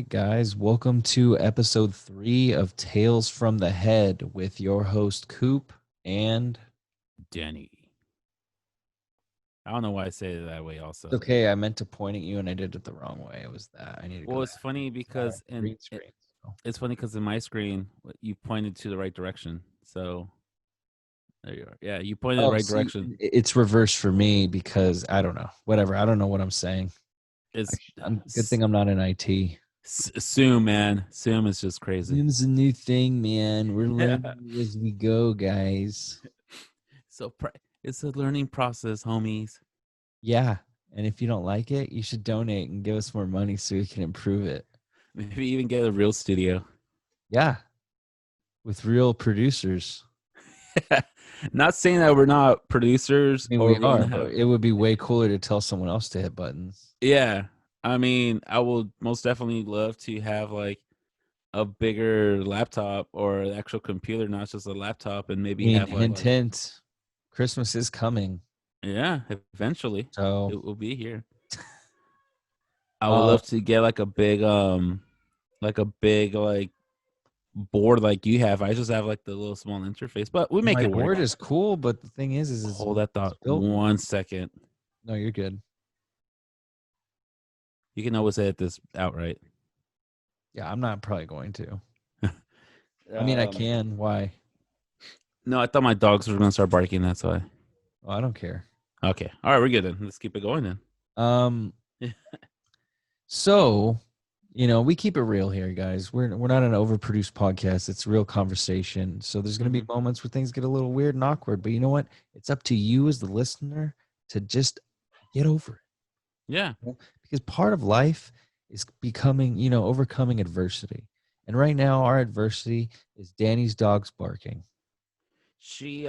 right, guys. Welcome to episode 3 of Tales from the Head with your host, Coop. And Denny. I don't know why I say it that way. it's Also, okay. I meant to point at you and I did it the wrong way. It was that. I need to go well, it's back. funny Sorry. because Green screen. So. in my screen you pointed to the right direction. So there you are. Yeah, you pointed the Oh, right see, direction. it's reversed for me because I don't know. Whatever. I don't know what I'm saying. It's Good thing I'm not in IT. Zoom, man. Zoom is just crazy. Zoom's a new thing, man. We're learning as we go, guys. so it's a learning process, homies. Yeah. And if you don't like it, you should donate and give us more money so we can improve it. Maybe even get a real studio. Yeah. With real producers. Not saying that we're not producers I mean, or we willing are, to but have. it would be way cooler to tell someone else to hit buttons. Yeah, I mean, I would most definitely love to have like a bigger laptop or an actual computer, not just a laptop, and I maybe mean, have hint, hint. Christmas is coming. yeah, eventually So, it will be here. I would uh, love to get like a big like board like you have. I just have like the little small interface, but we make my it work. board is cool, but the thing is Hold that it's thought built. 1 second. No, you're good. You can always edit this outright. Yeah, I'm not probably going to. I mean, I can. Why? No, I thought my dogs were gonna start barking. That's why. Well, I don't care. Okay, all right, we're good then. Let's keep it going then. Um, so, we keep it real here, guys. We're not an overproduced podcast. It's real conversation. So there's going to be Mhm. moments where things get a little weird and awkward, but you know what? It's up to you as the listener to just get over it. Yeah. Because part of life is becoming, overcoming adversity. And right now our adversity is Danny's dog's barking. She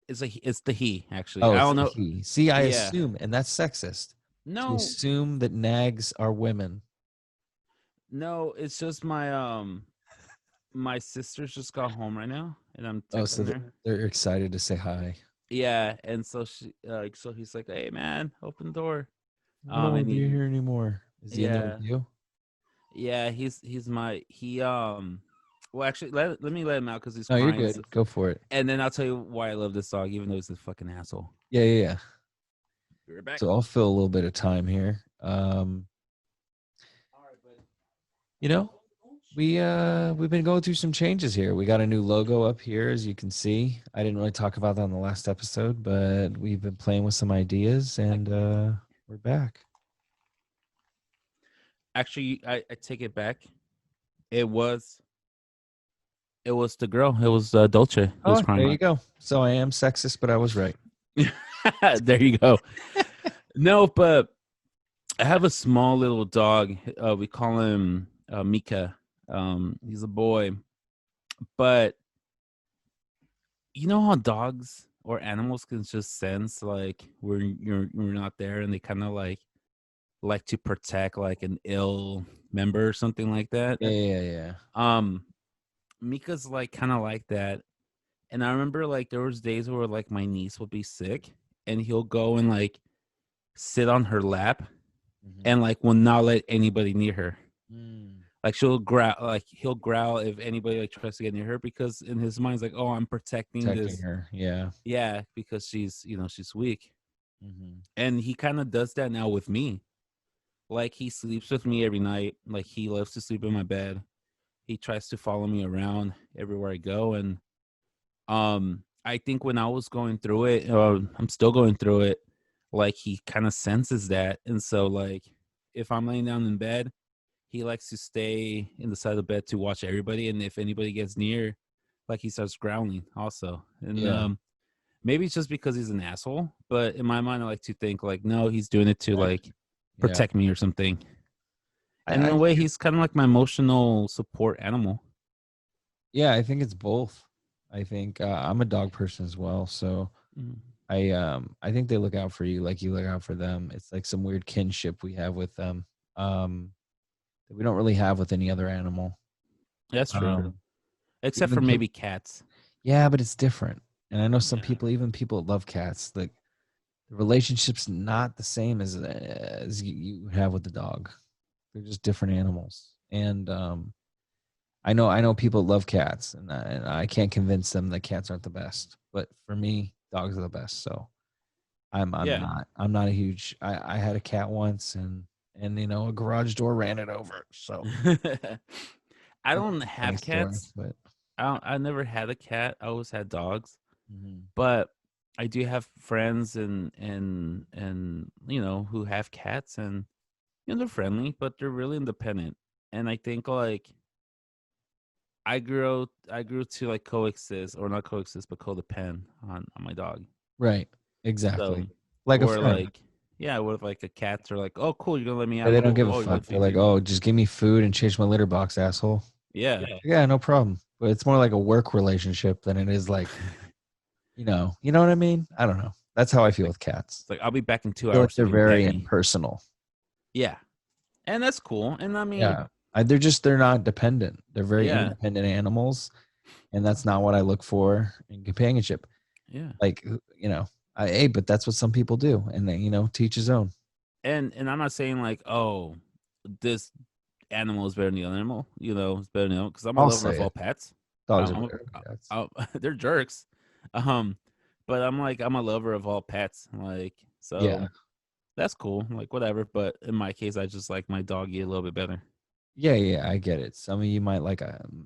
it's the he actually. Oh, I it's don't the know. he. See, I Yeah. assume, and that's sexist, to No, assume that nags are women. no, it's just my sister's just got home right now and I'm Oh, so texting her. they're excited to say hi. Yeah, and so so he's like, "Hey man, open the door." I don't want And to be here anymore. Is he in there with yeah. you? Yeah, he's my he well actually let me let him out cuz he's No, you're crying. good. Go for it. And then I'll tell you why I love this dog even though he's a fucking asshole. Yeah, yeah, yeah. Be right back. So I'll fill a little bit of time here. All right, buddy. You know, we've been going through some changes here. We got a new logo up here, as you can see. I didn't really talk about that on the last episode, but we've been playing with some ideas, and we're back. Actually, I take it back. It was it was the girl. It was Dolce who was Oh, there crying. you go. So I am sexist, but I was right. There you go. No, but I have a small little dog. We call him Mika. He's a boy, but you know how dogs or animals can just sense like when you're not there, and they kind of like to protect like an ill member or something like that. Yeah, yeah, yeah. Um, Mika's like kind of like that, and I remember like there was days where like my niece would be sick, and he'll go and like sit on her lap Mhm. and like will not let anybody near her. Mm. Like she'll growl, like he'll growl if anybody like tries to get near her because in his mind's like, oh, I'm protecting Protecting this. her. Yeah. Yeah, because she's weak. Hmm. And he kind of does that now with me. Like he sleeps with me every night. Like he loves to sleep in my bed. He tries to follow me around everywhere I go. And I think when I was going through it, I'm still going through it. Like he kind of senses that. And so like if I'm laying down in bed, he likes to stay in the side of the bed to watch everybody, and if anybody gets near, like he starts growling also. And Yeah. maybe it's just because he's an asshole, but in my mind I like to think like no, he's doing it to Yeah. like Yeah. protect me or something. And in I a way think he's kind of like my emotional support animal. yeah, I think it's both. I think I'm a dog person as well, so Mm. I think they look out for you like you look out for them. It's like some weird kinship we have with them that we don't really have with any other animal. That's true, Um, except for even maybe cats. yeah, but it's different. And I know some Yeah. people, even people that love cats, like the relationship's not the same as you have with the dog. They're just different animals. And I know people love cats, and I can't convince them that cats aren't the best. But for me, dogs are the best. So Yeah. I'm not a huge. I had a cat once, and a garage door ran it over. So I that's don't a funny have story. cats. But I never had a cat. I always had dogs. mhm. But I do have friends and who have cats, and they're friendly, but they're really independent. And I think like I grew to like coexist, or not coexist, but codepend on my dog. Right, So exactly, like a or friend. like yeah, with like a cat, are like, oh cool, you're gonna let me Yeah, out. they don't Cool. give a Oh, you fuck. want They're to like, feed me? oh, just give me food and change my litter box, asshole. Yeah. Yeah, no problem. But it's more like a work relationship than it is like, you know what I mean? I don't know. That's how I feel Like with cats. it's like I'll be back in I two feel like hours so they're you can pet very me. impersonal. Yeah. And that's cool. And I mean, Yeah. They're not dependent. They're very yeah, independent animals, and that's not what I look for in companionship. yeah. Like, hey, but that's what some people do, and then, teach his own. And I'm not saying like, oh, this animal is better than the other animal, it's better than the because I'm a I'll lover say of all it. pets. Dogs are I'm better than cats. they're jerks. Um, but I'm a lover of all pets. Like, Yeah. so that's cool. Like, whatever. But in my case, I just like my doggy a little bit better. Yeah, yeah, I get it. Some of you might like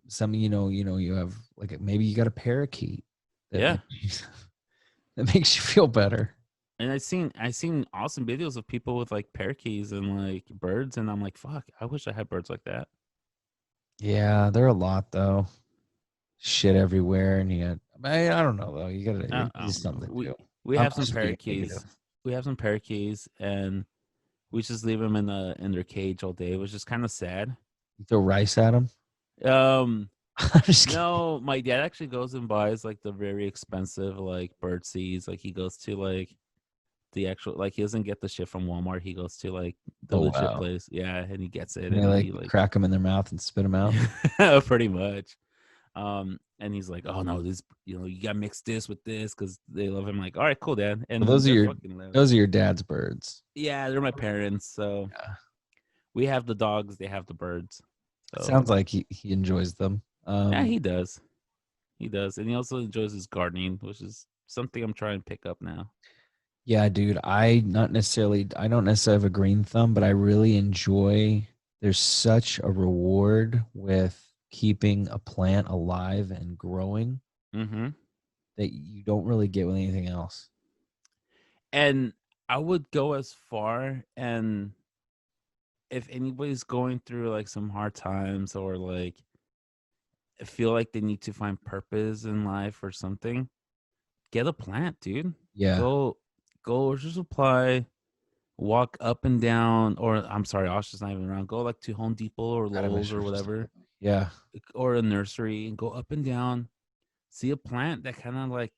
some you have like maybe you got a parakeet that Yeah. makes that makes you feel better. And I seen awesome videos of people with like parakeets and like birds, and I'm like, fuck, I wish I had birds like that. Yeah, there are a lot though. Shit everywhere, and I don't know though. I It's don't just know. something to do. We I'm have some just being negative. parakeets. We have some parakeets, and we just leave them in their cage all day, which is kind of sad. You throw rice at them. Um, I'm just kidding. no, my dad actually goes and buys like the very expensive like bird seeds. Like he goes to like the actual like he doesn't get the shit from Walmart. He goes to like the Oh legit wow. place. Yeah, and he gets it And they and like he like crack them in their mouth and spit them out. pretty much. And he's like, "Oh no, this you gotta mix this with this because they love him." Like, all right, cool, dad. But And they're fucking loud. those are your dad's birds. Yeah, they're my parents, so Yeah. we have the dogs, they have the birds. So Sounds like he enjoys them. yeah, he does. He does, and he also enjoys his gardening, which is something I'm trying to pick up now. Yeah, dude. I don't necessarily have a green thumb, but I really enjoy there's such a reward with keeping a plant alive and growing Mm-hmm. that you don't really get with anything else. And I would go as far, and if anybody's going through like some hard times or like feel like they need to find purpose in life or something, get a plant, dude. Yeah. Go orchard supply, walk up and down, or I'm sorry, Osh's not even around. Go like to Home Depot or Gotta make Lowe's sure or it's just whatever, yeah. or a nursery, and go up and down. See a plant that kind of like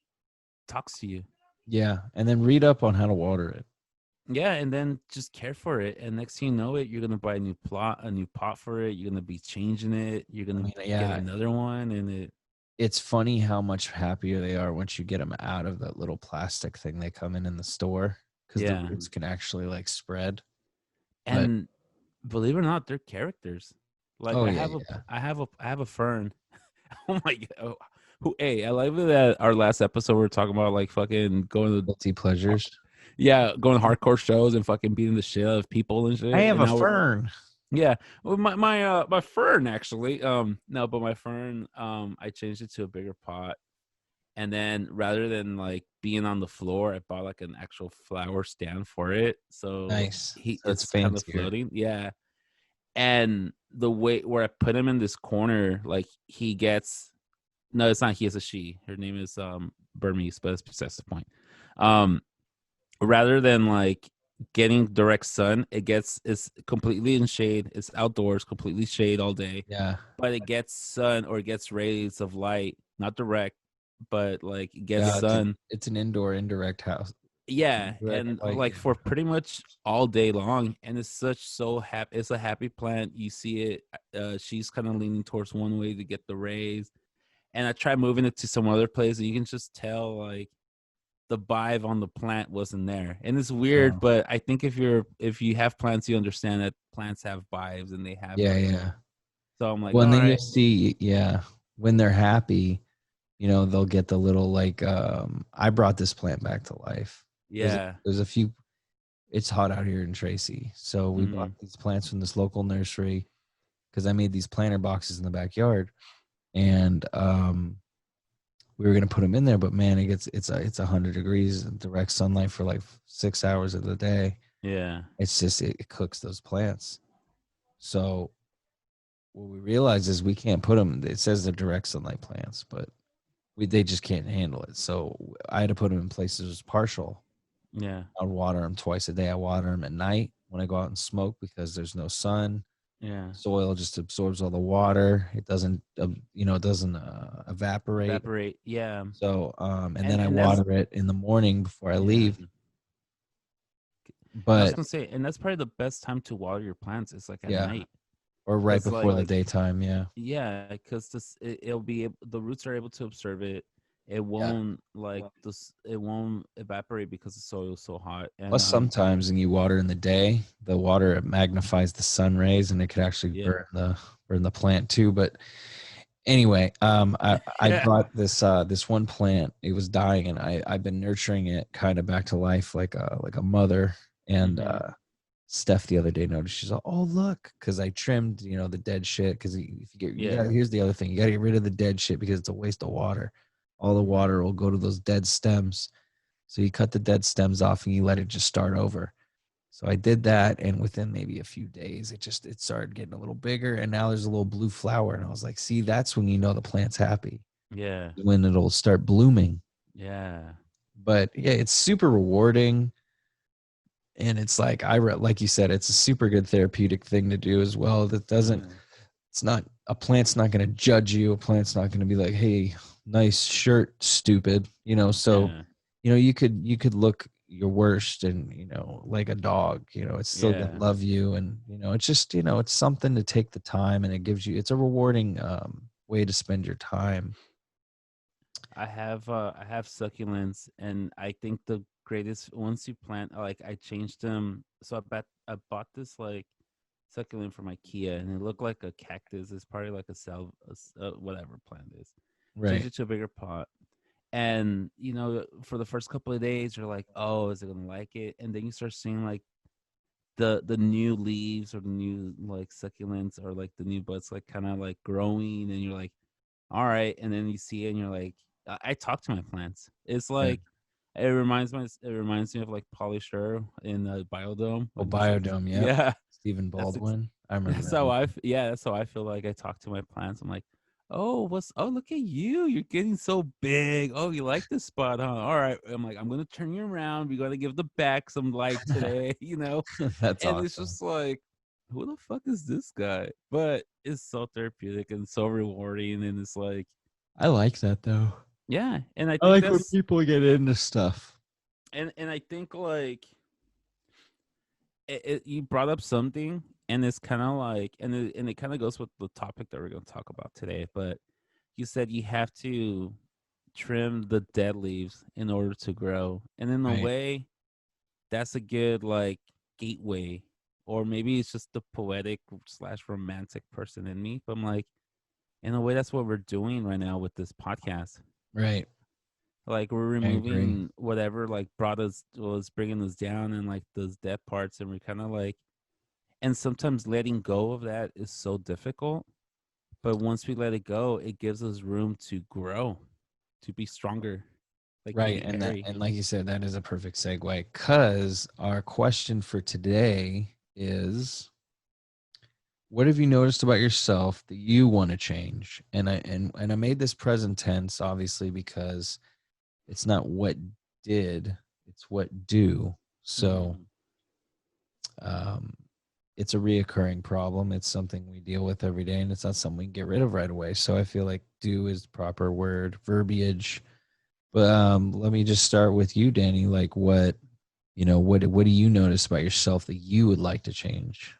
talks to you. Yeah. And then read up on how to water it. Yeah, and then just care for it. And next thing you know it, you're gonna buy a new pot for it. You're gonna be changing it. You're I gonna mean, get yeah, another one, and it's funny how much happier they are once you get them out of that little plastic thing they come in the store because the yeah. roots can actually like spread. But And believe it or not, they're characters. Like oh yeah, yeah. I have a fern. Oh my god. Oh, hey, I like that our last episode we were talking about like fucking going to Guilty pleasures. yeah, going to hardcore shows and fucking beating the shit out of people and I shit. have And a now we're fern. yeah. Well my fern actually. No, but my fern, I changed it to a bigger pot. And then rather than like being on the floor, I bought like an actual flower stand for it. So Nice. he So it's it's kind of fancier. floating. Yeah. And the way where I put him in this corner, like he gets no, it's not he, it's a she. Her name is Burmese, but it's possessive point. Um, rather than like getting direct sun, it's completely in shade. It's outdoors, completely shade all day, Yeah. but it gets sun or it gets rays of light, not direct, but like it gets Yeah. sun. It's an indoor indirect house. Yeah, Indirect and light. like Yeah. for pretty much all day long, and it's such so happy. It's a happy plant. You see it. She's kind of leaning towards one way to get the rays, and I try moving it to some other place, and you can just tell like the vibe on the plant wasn't there. And it's weird, Oh, but I think if you have plants, you understand that plants have vibes and they have yeah, like. yeah. So I'm like, Well, and all then you'll right, see, yeah, when they're happy, they'll get the little like I brought this plant back to life. yeah, There's a few. It's hot out here in Tracy, so we bought mm, these plants from this local nursery because I made these planter boxes in the backyard, and we were gonna put them in there, but man, it's 100 degrees direct sunlight for like 6 hours of the day. yeah, It's just it cooks those plants. So what we realized is we can't put them. It says they're direct sunlight plants, but they just can't handle it. So I had to put them in places partial. yeah, I'd water them twice a day. I water them at night when I go out and smoke because there's no sun. yeah. Soil just absorbs all the water. It doesn't, it doesn't evaporate. Evaporate, yeah, So, and then I and that's water it in the morning before I yeah. leave. And I was But gonna say, and that's probably the best time to water your plants. It's like at yeah, night, or right because before like the daytime. Yeah, yeah, because it'll be the roots are able to absorb it. It yeah. won't like this. It won't evaporate because the soil is so hot. And Plus, sometimes when you water in the day, the water magnifies the sun rays, and it could actually yeah, burn the plant too. But anyway, I yeah, brought this one plant. It was dying, and I've been nurturing it kind of back to life like a mother. And mm-hmm. Steph the other day noticed. She's like, "Oh look," because I trimmed the dead shit. Because if you Yeah, got here's the other thing, you got to get rid of the dead shit because it's a waste of water. All the mm-hmm. water will go to those dead stems. So you cut the dead stems off and you let it just start over. So I did that, and within maybe a few days, it started getting a little bigger, and now there's a little blue flower, and I was like, see, that's when you know the plant's happy, Yeah, when it'll start blooming. yeah, But yeah, it's super rewarding, and it's like like you said, it's a super good therapeutic thing to do as well. That doesn't yeah, it's not a plant's not going to judge you. A plant's not going to be like, hey, nice shirt, stupid. So yeah, you could look your worst and like a dog, it's still going to yeah. love you. And it's just it's something to take the time, and it's a rewarding way to spend your time. I have succulents, and I think the greatest once you plant, like I changed them. So I bought this like succulent from IKEA, and it looked like a cactus. It's probably like whatever plant it is. Change Right. it to a bigger pot, and for the first couple of days, you're like, oh, is it gonna like it? And then you start seeing like the new leaves or the new like succulents or like the new buds like kind of like growing, and you're like, all right. And then you see it and you're like, I talk to my plants. It's Yeah. like it reminds me of like Polly Shore in the Biodome Oh, when he says, Biodome. Yep. yeah, Stephen that's Baldwin. I remember that's that how movie. yeah, that's how I feel like I talk to my plants. I'm like, oh, look at you, you're getting so big. Oh, you like this spot, huh? All right. I'm like, I'm gonna turn you around. We gotta give the back some light today, That's and it's awesome. just like, who the fuck is this guy? But it's so therapeutic and so rewarding, and it's like, I like that though. yeah. And I I think like when that's people get into stuff. and I think like you brought up something, and it's kind of like, and it kind of goes with the topic that we're going to talk about today. But you said you have to trim the dead leaves in order to grow, and in a Right. way, that's a good like gateway. Or maybe it's just the poetic slash romantic person in me. But I'm like, in a way, that's what we're doing right now with this podcast. Right. Like we're I agree. removing whatever like brought us was bringing us down, and like those dead parts, and we're kind of like, and sometimes letting go of that is so difficult, but once we let it go, it gives us room to grow, to be stronger, like Right. Katy Perry. And like you said, that is a perfect segue because our question for today is, what have you noticed about yourself that you want to change? And I made this present tense obviously because it's not what did, it's what do. So Mm-hmm. um it's a reoccurring problem. It's something we deal with every day, and it's not something we can get rid of right away. So I feel like do is the proper word, verbiage. But let me just start with you, Danny. Like what do you notice about yourself that you would like to change?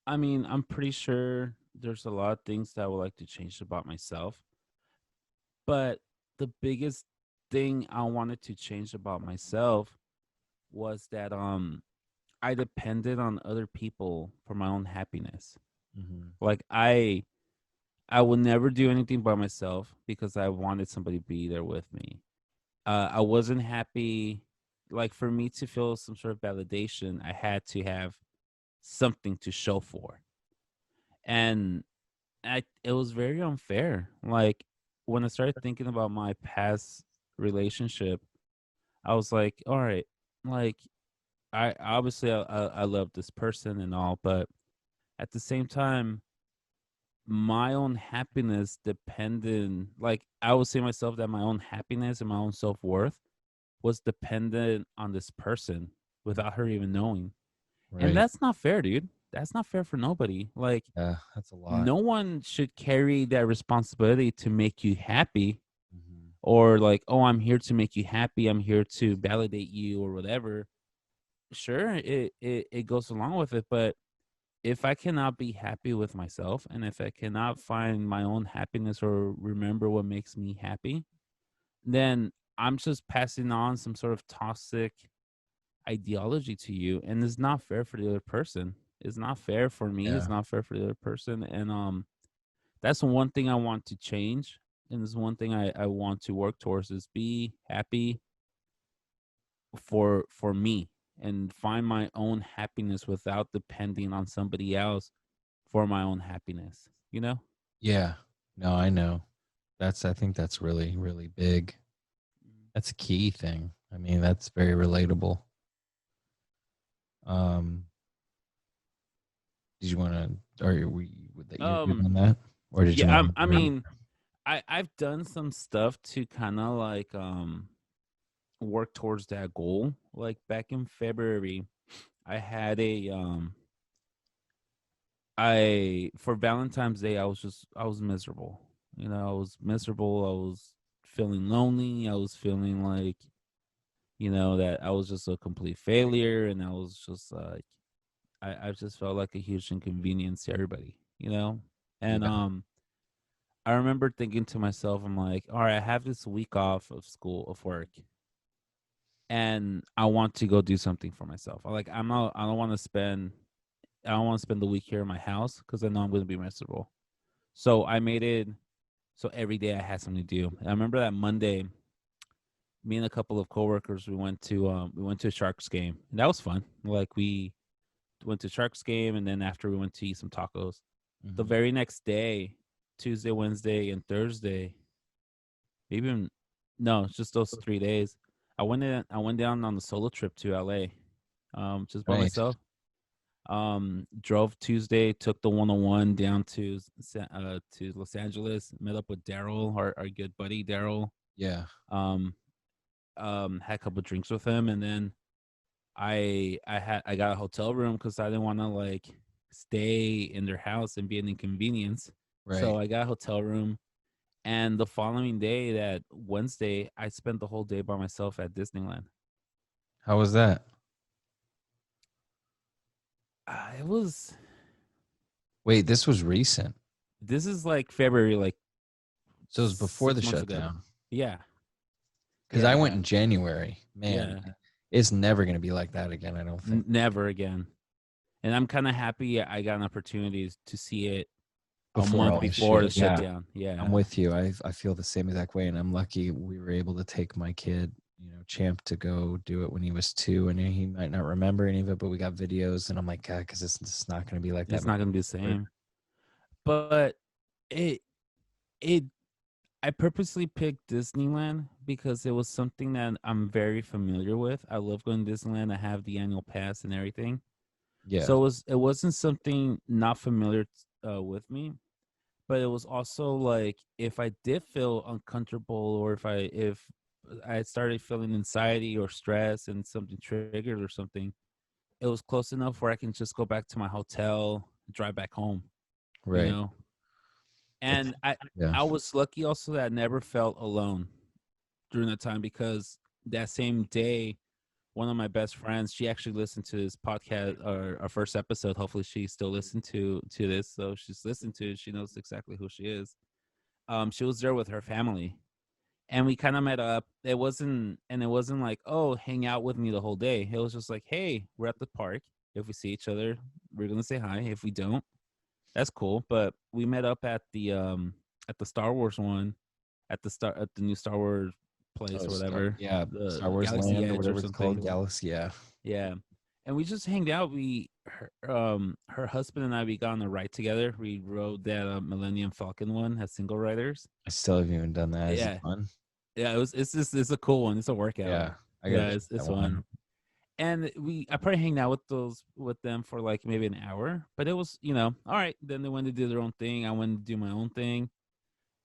I mean, I'm pretty sure there's a lot of things that I would like to change about myself, but the biggest thing I wanted to change about myself was that I depended on other people for my own happiness. Hmm. Like I would never do anything by myself because I wanted somebody to be there with me. I wasn't happy. Like for me to feel some sort of validation, I had to have something to show for, and it was very unfair. Like when I started thinking about my past relationship, I was like, all right, like I obviously I love this person and all, but at the same time, my own happiness depended. Like I would say myself that my own happiness and my own self worth was dependent on this person without her even knowing. And Right. that's not fair, dude. That's not fair for nobody. Like Yeah, that's a lot. no one should carry that responsibility to make you happy Hmm. or like, oh, I'm here to make you happy. I'm here to validate you or whatever. Sure, it goes along with it, but if I cannot be happy with myself and if I cannot find my own happiness or remember what makes me happy, then I'm just passing on some sort of toxic ideology to you, and it's not fair for the other person. It's not fair for me, it's Yeah. not fair for the other person, and that's one thing I want to change, and this one thing I want to work towards is be happy for me and find my own happiness without depending on somebody else for my own happiness, you know? Yeah. No, I know. I think that's really, really big. That's a key thing. I mean, that's very relatable. Um, did you want to, are we, that you're good Um on that? Or did you yeah, want I to? mean, I've done some stuff to kind of like work towards that goal. Like back in February, I had a I for Valentine's Day I was miserable. You know, I was miserable. I was feeling lonely. I was feeling like, you know, that I was just a complete failure and I was just like I just felt like a huge inconvenience to everybody, you know? And Yeah. I remember thinking to myself, I'm like, all right, I have this week off of school of work and I want to go do something for myself. I don't want to spend I don't want to spend the week here in my house because I know I'm going to be miserable. So I made it so every day I had something to do. I remember that Monday, me and a couple of coworkers we went to a Sharks game. And that was fun. Like we went to Sharks game and then after we went to eat some tacos. The Hmm. very next day, Tuesday, Wednesday, and Thursday, maybe even no, it's just those 3 days. I went down on the solo trip to LA, just by Nice. myself. Drove Tuesday, took the 101 down to Los Angeles, met up with Daryl, our good buddy Daryl. Yeah. Um, had a couple drinks with him, and then I got a hotel room because I didn't want to like stay in their house and be an inconvenience. So Right. I got a hotel room, and the following day, that Wednesday, I spent the whole day by myself at Disneyland. How was that? It was Wait, this was recent. This is like February, like So it was before the 6 months ago. shutdown. Yeah, Because I yeah, went yeah, in January. Man, yeah. it's never going to be like that again, I don't think. Never again. And I'm kind of happy I got an opportunity to see it a Before month all this before the shit. Yeah. shutdown. I'm Yeah, with you. I feel the same exact way. And I'm lucky we were able to take my kid, Champ, to go do it when he was 2. And he might not remember any of it, but we got videos. And I'm like, God, because it's not going to be like that it's not moving gonna be the forward. same. But it it I purposely picked Disneyland because it was something that I'm very familiar with. I love going to Disneyland. I have the annual pass and everything. Yeah. So it wasn't something not familiar with me, but it was also like if I did feel uncomfortable or if I started feeling anxiety or stress and something triggered or something, it was close enough where I can just go back to my hotel, drive back home, you Right. know. That's, And yeah. I was lucky also that I never felt alone during that time because that same day one of my best friends, she actually listened to this podcast or our first episode. Hopefully she still listened to this. So she's listened to it. She knows exactly who she is. She was there with her family, and we kind of met up. It wasn't like, oh, hang out with me the whole day. It was just like, hey, we're at the park. If we see each other, we're gonna say hi. If we don't, that's cool. But we met up at the Star Wars one, at the new Star Wars place Oh, or whatever, yeah, the Star Wars Galaxy Land or Edge or whatever it's called, something. Galaxy. Yeah, Yeah. And we just hanged out. Her husband and I, we got on a ride together. We rode that Millennium Falcon one as single riders. I still haven't even done that. Is it Yeah, fun? yeah. It's a cool one. It's a workout. Yeah, I gotta Yeah, check it's that one fun. out. And I probably hanged out with them for like maybe an hour, but it was all right. Then they went to do their own thing. I went to do my own thing,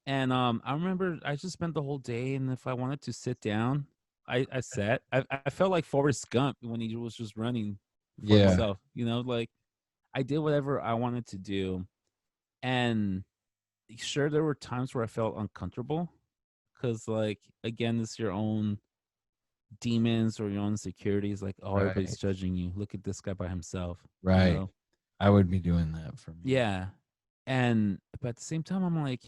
and I remember I just spent the whole day. And if I wanted to sit down, I sat. I felt like Forrest Gump when he was just running for Yeah, himself. Like I did whatever I wanted to do, and sure there were times where I felt uncomfortable because like again, it's your own demons or your own insecurities. Like, oh, everybody's right, judging you. Look at this guy by himself. you right. know I would be doing that for me. yeah. And but at the same time I'm like,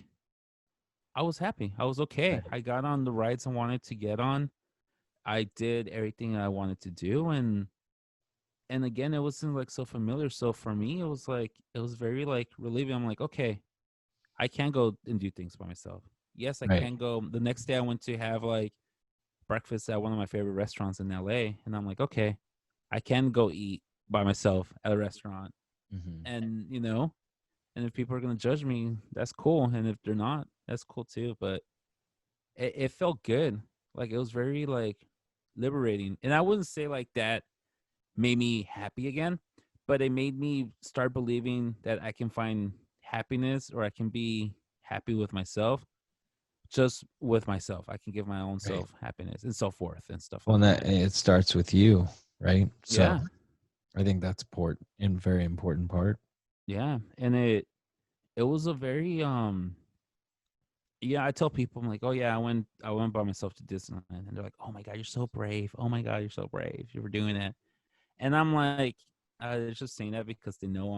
I was happy, I was okay. Right, I got on the rides I wanted to get on. I did everything I wanted to do, and again, it wasn't like so familiar. So for me, it was very like relieving. I'm like, okay, I can go and do things by myself. Yes, I right. can go. The next day I went to have like breakfast at one of my favorite restaurants in LA, and I'm like, okay, I can go eat by myself at a restaurant. Hmm. And and if people are going to judge me, that's cool, and if they're not, that's cool too. But it felt good. Like it was very like liberating. And I wouldn't say like that made me happy again, but it made me start believing that I can find happiness, or I can be happy with myself, just with myself. I can give my own Right. self happiness and self-worth and stuff Well, like and that that. it starts with you, right? So Yeah. I think that's important and very important part. Yeah. And it was a very yeah, I tell people, I'm like, oh yeah, I went by myself to Disneyland, and they're like, oh my god, you're so brave. Oh my god, you're so brave. You were doing that, and I'm like, they're just saying that because they know what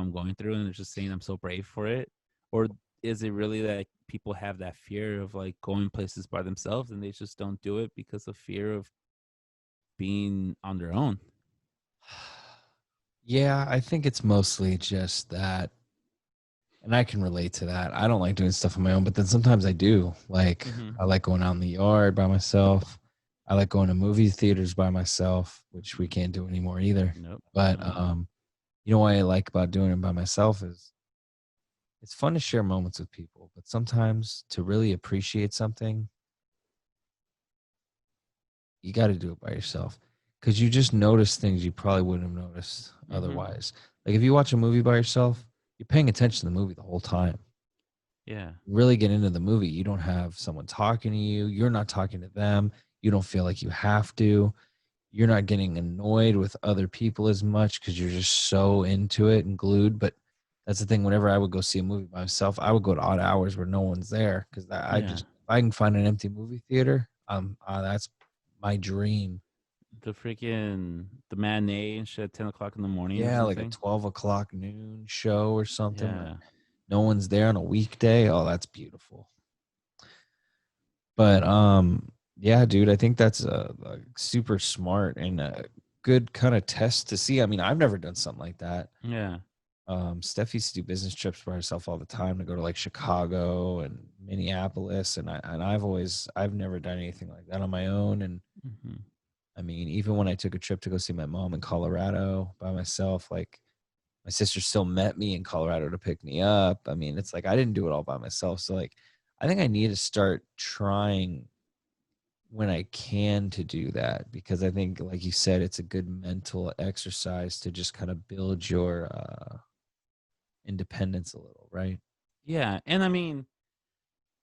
I'm going through, and they're just saying I'm so brave for it, or is it really that people have that fear of like going places by themselves, and they just don't do it because of fear of being on their own? Yeah, I think it's mostly just that, and I can relate to that. I don't like doing stuff on my own, but then sometimes I do. Like Mm-hmm. I like going out in the yard by myself. I like going to movie theaters by myself, which we can't do anymore either. Nope. But No. you know what I like about doing it by myself is it's fun to share moments with people, but sometimes to really appreciate something, you got to do it by yourself because you just notice things you probably wouldn't have noticed Mm-hmm. otherwise. Like if you watch a movie by yourself, you're paying attention to the movie the whole time. Yeah. Really get into the movie. You don't have someone talking to you. You're not talking to them. You don't feel like you have to. You're not getting annoyed with other people as much because you're just so into it and glued. But that's the thing. Whenever I would go see a movie by myself, I would go to odd hours where no one's there because I Yeah. just if I can find an empty movie theater, that's my dream. The matinee and shit at 10 o'clock in the morning or Yeah, like a something. 12 o'clock noon show or something where Yeah. no one's there on a weekday. Oh, that's beautiful. But yeah, dude, I think that's a super smart and a good kind of test to see. I mean, I've never done something like that. Yeah. Steph used to do business trips by herself all the time to go to like Chicago and Minneapolis, and I've never done anything like that on my own. And Hmm. I mean, even when I took a trip to go see my mom in Colorado by myself, like my sister still met me in Colorado to pick me up. I mean, it's like I didn't do it all by myself. So like I think I need to start trying when I can to do that because I think like you said it's a good mental exercise to just kind of build your independence a little, right? Yeah. And I mean,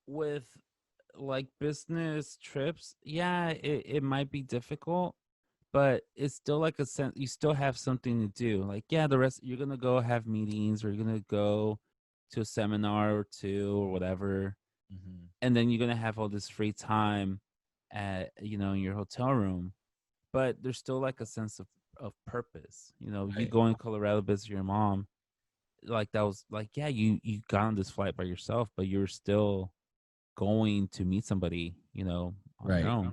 with like business trips, yeah, it might be difficult, but it's still like a sense you still have something to do. Like, yeah, the rest you're gonna go have meetings, or you're gonna go to a seminar or two or whatever, Mm-hmm. and then you're gonna have all this free time at in your hotel room. But there's still like a sense of purpose. You Right. go in Colorado visit your mom, like that was like, yeah, you got on this flight by yourself, but you're still going to meet somebody, on your Right. own.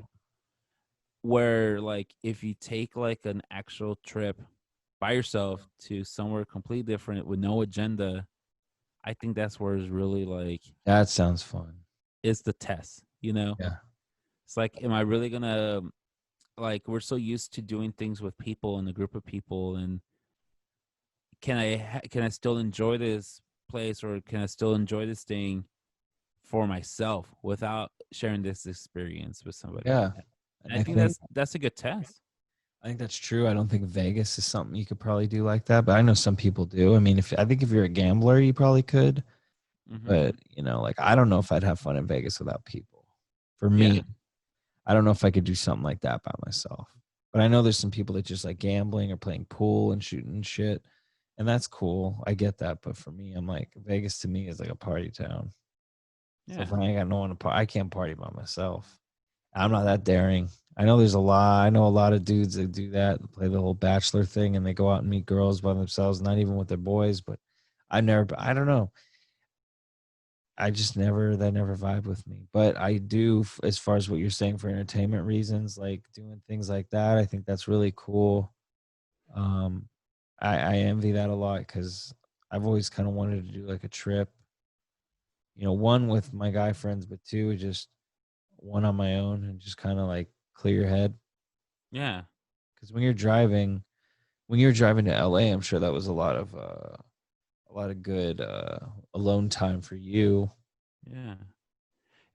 Where like if you take like an actual trip by yourself to somewhere completely different with no agenda, I think that's where it's really like That sounds fun. is the test. Yeah. It's like, am I really gonna like we're so used to doing things with people and a group of people, and can I still enjoy this place, or can I still enjoy this thing for myself without sharing this experience with somebody? Yeah. And I I think think that's a good test. I think that's true. I don't think Vegas is something you could probably do like that, but I know some people do. I mean, if you're a gambler, you probably could, Hmm. but like I don't know if I'd have fun in Vegas without people. For Yeah, me, I don't know if I could do something like that by myself. But I know there's some people that just like gambling or playing pool and shooting shit, and that's cool. I get that, but for me, I'm like Vegas to me is like a party town. So yeah, if I ain't got no one to party, I can't party by myself. I'm not that daring. I know there's a lot. I know a lot of dudes that do that, play the whole bachelor thing, and they go out and meet girls by themselves, not even with their boys. But I never. I don't know. I just never. That never vibe with me. But I do, as far as what you're saying for entertainment reasons, like doing things like that. I think that's really cool. Um, I envy that a lot because I've always kind of wanted to do like a trip. One with my guy friends, but two just one on my own and just kind of like clear your head. yeah, Because when you're driving to LA, I'm sure that was a lot of good alone time for you. yeah.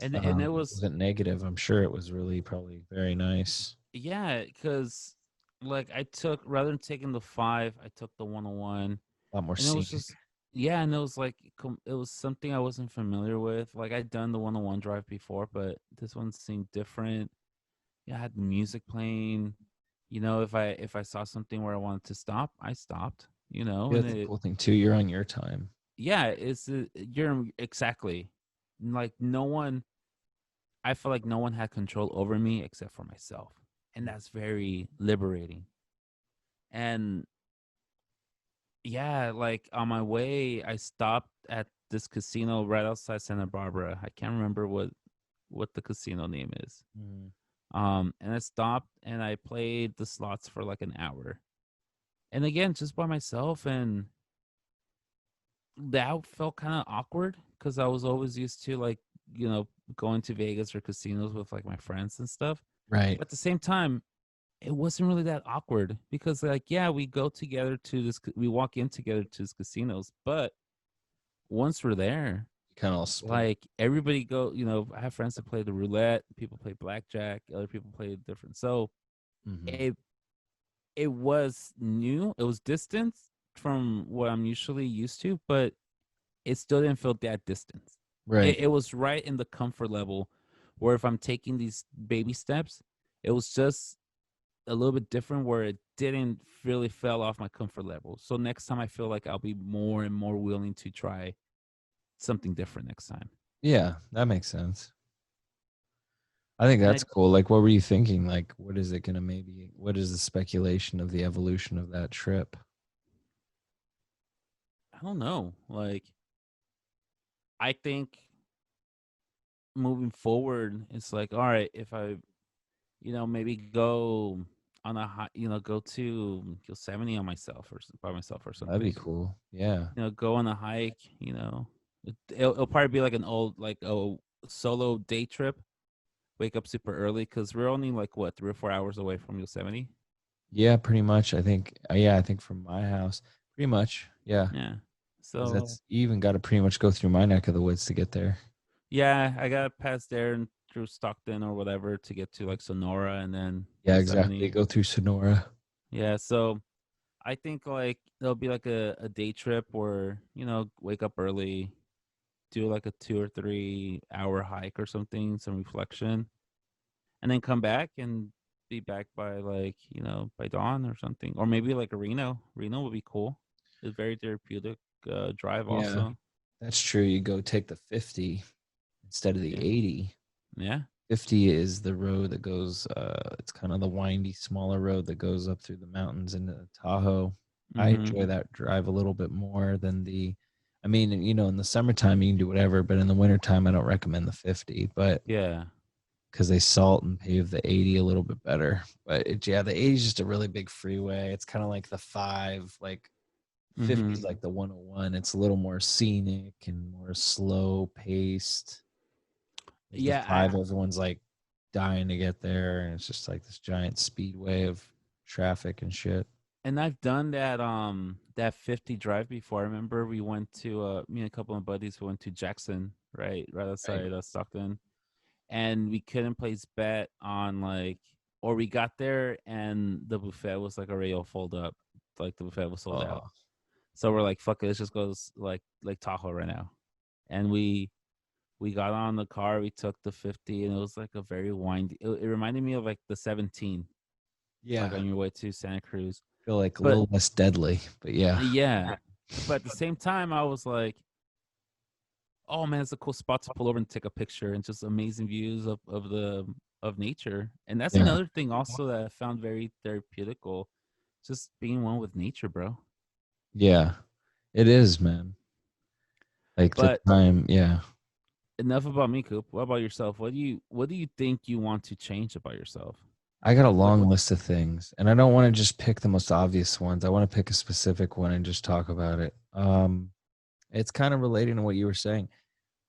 And it It was, wasn't negative. I'm sure it was really probably very nice. yeah, because like I took, rather than taking the 5, I took the 101, A lot more and it was scenic. just, yeah, and it was like it was something I wasn't familiar with. Like I'd done the 101 drive before, but this one seemed different. Yeah, I had music playing. If I saw something where I wanted to stop, I stopped. Yeah, And that's the cool thing too. You're on your time. yeah, you're exactly, like, no one. I feel like no one had control over me except for myself, and that's very liberating. And yeah, like on my way, I stopped at this casino right outside Santa Barbara. I can't remember what the casino name is. Mhm. And I stopped and I played the slots for like an hour, and again, just by myself, and that felt kind of awkward because I was always used to, like, going to Vegas or casinos with like my friends and stuff. Right. But at the same time, it wasn't really that awkward because, like, yeah, we go together to we walk in together to these casinos, but once we're there, You kind of all split. like, everybody go, I have friends that play the roulette, people play blackjack, other people play different. So Hmm. it it was new, it was distance from what I'm usually used to, but it still didn't feel that distance. It, Right. it was right in the comfort level where if I'm taking these baby steps, it was just a little bit different where it didn't really fell off my comfort level. So next time I feel like I'll be more and more willing to try something different next time. Yeah, that makes sense. I think And I that's cool. Like, what were you thinking? Like, what is the speculation of the evolution of that trip? I don't know. Like, I think moving forward, it's like, all right, if I, maybe go on a high, go to Yosemite on myself, or by myself or That'd be something. cool. Yeah. Go on a hike. It'll probably be like an old, like a solo day trip. Wake up super early because we're only like what 3 or 4 hours away from Yosemite. Yeah, pretty much. I think, yeah, I think from my house, pretty much. Yeah. Yeah. Because So that's, you even got to pretty much go through my neck of the woods to get there. yeah, I gotta pass there and through Stockton or whatever to get to like Sonora and then Yeah, exactly. Yosemite. Go through Sonora. Yeah. So I think like there'll be like a day trip where, wake up early, do like a 2 or 3 hour hike or something, some reflection, and then come back and be back by like, by dawn or something. Or maybe like a Reno. Reno would be cool. It's very therapeutic drive Yeah, also. that's true. You go take the 50 instead of the Yeah. 80. Yeah. 50 is the road that goes, it's kind of the windy, smaller road that goes up through the mountains into Tahoe. I Mm-hmm. enjoy that drive a little bit more than the I mean, in the summertime you can do whatever, but in the wintertime I don't recommend the 50. But Yeah. because they salt and pave the 80 a little bit better. But yeah, the 80 is just a really big freeway. It's kind of like the five, like 50 Mm-hmm. is like the 101. It's a little more scenic and more slow paced. There's the Yeah, five, everyone's like dying to get there, and it's just like this giant speedway of traffic and shit. and I've done that 50 drive before. I remember we went to me and a couple of buddies, we went to Jackson, right Right. outside Stockton, and we couldn't place bet on like, or we got there and the buffet was like already all full up, like the buffet was sold out. Oh, So we're like, fuck it, let's just go like Tahoe right now. And we got on the car, we took the 50, and it was like a very windy. It reminded me of like the 17, like yeah. on your way to Santa Cruz. Feel like a But little less deadly, but yeah. yeah, but at the same time, I was like, oh man, it's a cool spot to pull over and take a picture, and just amazing views of nature. And that's Yeah. another thing also that I found very therapeutical, just being one with nature, bro. Yeah. It is, man. Like the But time, yeah. enough about me, Coop. What about yourself? What do you think you want to change about yourself? I got a Like long what? list of things, and I don't want to just pick the most obvious ones. I want to pick a specific one and just talk about it. It's kind of relating to what you were saying.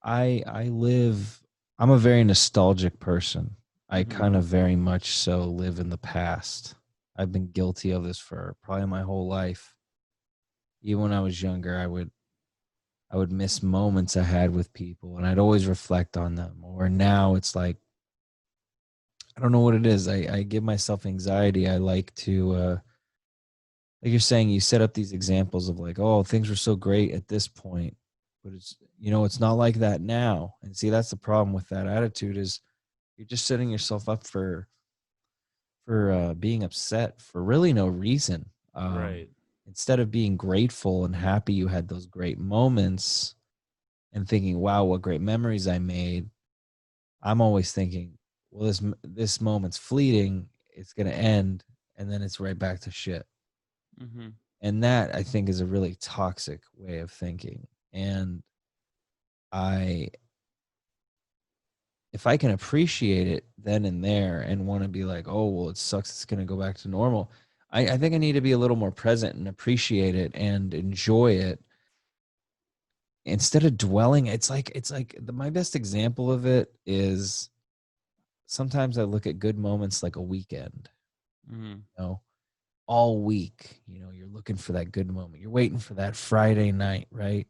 I live. I'm a very nostalgic person. I Mm-hmm. kind of very much so live in the past. I've been guilty of this for probably my whole life. Even when I was younger, I would miss moments I had with people, and I'd always reflect on them. Or now it's like I don't know what it is. I give myself anxiety. I like to like you're saying, you set up these examples of like, oh, things were so great at this point, but it's not like that now. And see, that's the problem with that attitude is you're just setting yourself up for being upset for really no reason. Right. Instead of being grateful and happy you had those great moments and thinking, wow, what great memories I made. I'm always thinking, well, this moment's fleeting. It's gonna end, and then it's right back to shit. Mm-hmm. And that I think is a really toxic way of thinking. And I if I can appreciate it then and there and want to be like, oh well, it sucks, it's gonna go back to normal. I think I need to be a little more present and appreciate it and enjoy it instead of dwelling. My best example of it is sometimes I look at good moments like a weekend, Mm-hmm. you know, all week, you're looking for that good moment. You're waiting for that Friday night, right?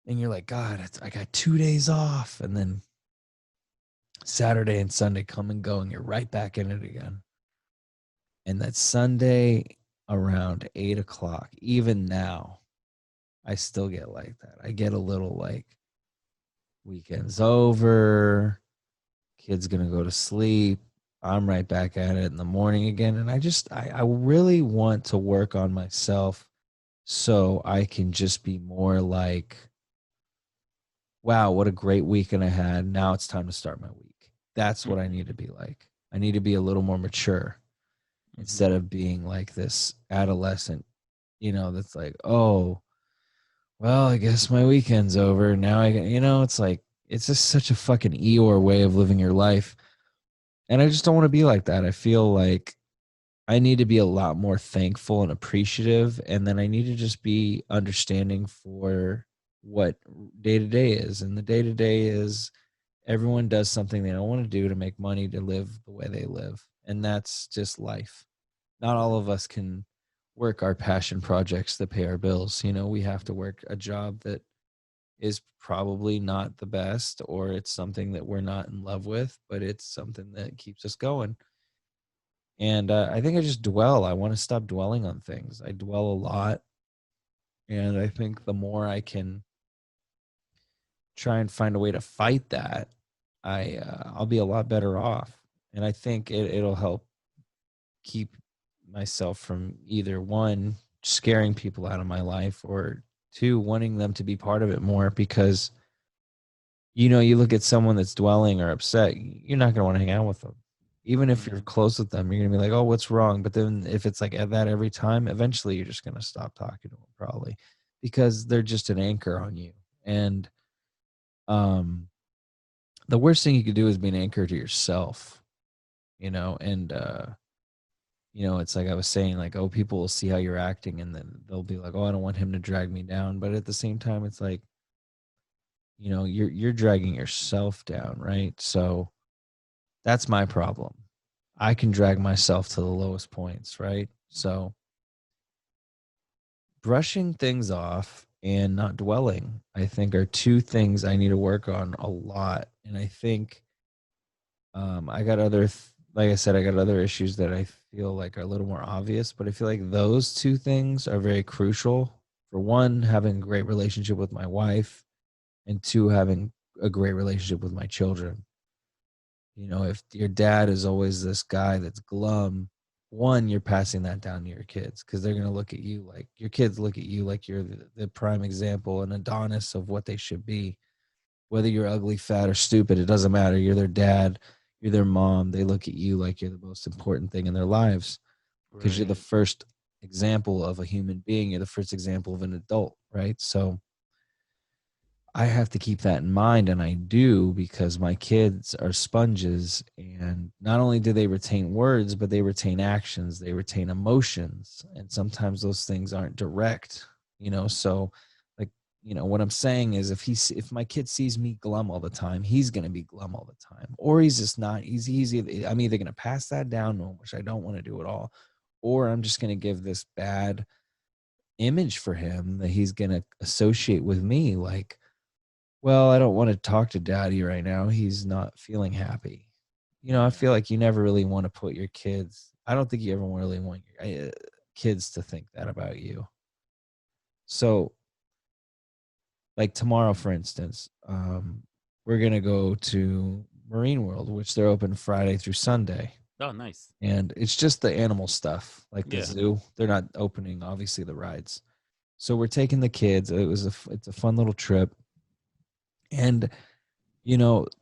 And you're like, God, I got 2 days off. And then Saturday and Sunday come and go, and you're right back in it again. And that Sunday around 8 o'clock, even now, I still get like that. I get a little like, weekend's over, kid's gonna go to sleep. I'm right back at it in the morning again. And I really want to work on myself so I can just be more like, wow, what a great weekend I had. Now it's time to start my week. That's what I need to be like. I need to be a little more mature Mm-hmm. instead of being like this adolescent, that's like, oh, well, I guess my weekend's over. Now it's like, it's just such a fucking Eeyore way of living your life. And I just don't want to be like that. I feel like I need to be a lot more thankful and appreciative. And then I need to just be understanding for what day to day is. And the day to day is everyone does something they don't want to do to make money to live the way they live. And that's just life. Not all of us can work our passion projects that pay our bills. We have to work a job that is probably not the best, or it's something that we're not in love with, but it's something that keeps us going. And I think I just dwell. I want to stop dwelling on things. I dwell a lot. And I think the more I can try and find a way to fight that, I'll be a lot better off. And I think it'll help keep myself from either one, scaring people out of my life, or two, wanting them to be part of it more. Because you look at someone that's dwelling or upset, you're not going to want to hang out with them. Even if you're Mm-hmm. close with them, you're going to be like, oh, what's wrong? But then if it's like at that every time, eventually you're just going to stop talking to them, probably. because they're just an anchor on you. And um the worst thing you could do is be an anchor to yourself, and it's like I was saying, like, oh, people will see how you're acting and then they'll be like, oh, I don't want him to drag me down. But at the same time, it's like, you're dragging yourself down, right? So that's my problem. I can drag myself to the lowest points, right? So brushing things off and not dwelling, I think, are two things I need to work on a lot. And I think I got like I said, I got other issues that I feel like are a little more obvious, but I feel like those two things are very crucial. For one, having a great relationship with my wife, and two, having a great relationship with my children. If your dad is always this guy that's glum, one, you're passing that down to your kids because they're going to look at you like your kids look at you like you're the prime example and Adonis of what they should be. Whether you're ugly, fat, or stupid, it doesn't matter. You're their dad, you're their mom. They look at you like you're the most important thing in their lives because you're the Right. first example of a human being. You're the first example of an adult, right? So I have to keep that in mind, and I do because my kids are sponges, and not only do they retain words, but they retain actions, they retain emotions, and sometimes those things aren't direct, So, like, what I'm saying is, if my kid sees me glum all the time, he's gonna be glum all the time, or he's just not. I'm either gonna pass that down to him, which I don't want to do at all, or I'm just gonna give this bad image for him that he's gonna associate with me, like, well, I don't want to talk to daddy right now. He's not feeling happy. I Yeah. feel like you never really want to put your kids, I don't think you ever really want your kids to think that about you. So, like tomorrow, for instance, we're going to go to Marine World, which they're open Friday through Sunday. Oh, nice. And it's just the animal stuff, like the Yeah. zoo. They're not opening, obviously, the rides. So we're taking the kids. It's a fun little trip. And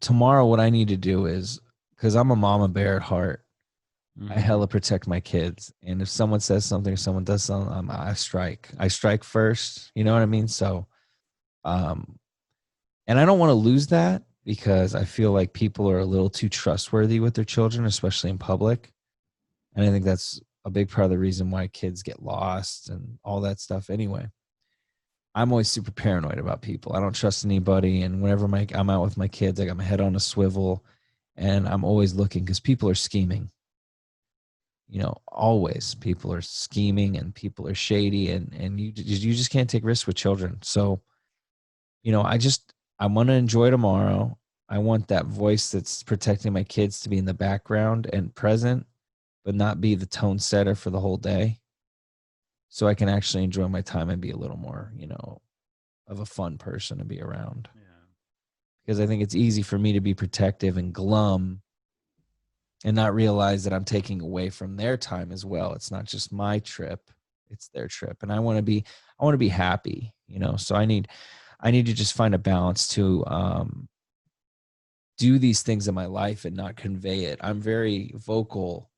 tomorrow what I need to do is, because I'm a mama bear at heart, I Mm-hmm. hella protect my kids. And if someone says something, or someone does something, I strike. I strike first. You know what I mean? So, um, and I don't want to lose that because I feel like people are a little too trustworthy with their children, especially in public. And I think that's a big part of the reason why kids get lost and all that stuff. Anyway, I'm always super paranoid about people. I don't trust anybody. And whenever I'm out with my kids, I got my head on a swivel and I'm always looking because people are scheming. Always people are scheming and people are shady, and you just can't take risks with children. So, I want to enjoy tomorrow. I want that voice that's protecting my kids to be in the background and present, but not be the tone setter for the whole day. So I can actually enjoy my time and be a little more, of a fun person to be around. Yeah. Because I think it's easy for me to be protective and glum and not realize that I'm taking away from their time as well. It's not just my trip, it's their trip. And I want to be happy, So I need to just find a balance to do these things in my life and not convey it. I'm very vocal,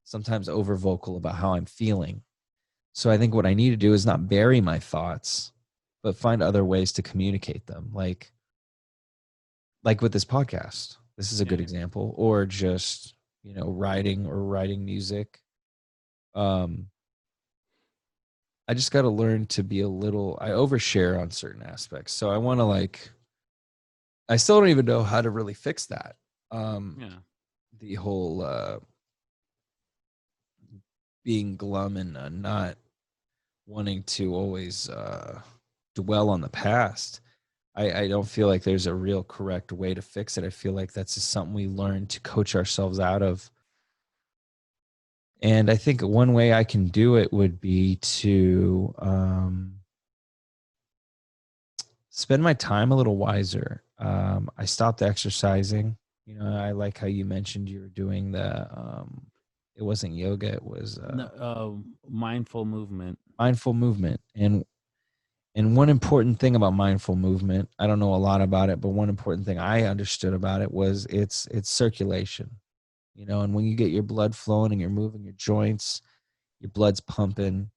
sometimes over vocal about how I'm feeling. So I think what I need to do is not bury my thoughts, but find other ways to communicate them. Like with this podcast. This is a good Yeah. example. Or just, writing music. Um, I just got to learn to be I overshare on certain aspects. So I want to I still don't even know how to really fix that. Yeah. The whole being glum and not wanting to always dwell on the past. I don't feel like there's a real correct way to fix it. I feel like that's just something we learn to coach ourselves out of. And I think one way I can do it would be to spend my time a little wiser. I stopped exercising. I like how you mentioned you were doing it wasn't yoga, it was No, mindful movement. mindful movement. And one important thing about mindful movement, I don't know a lot about it, but one important thing I understood about it was it's circulation. And when you get your blood flowing and you're moving your joints, your blood's pumping,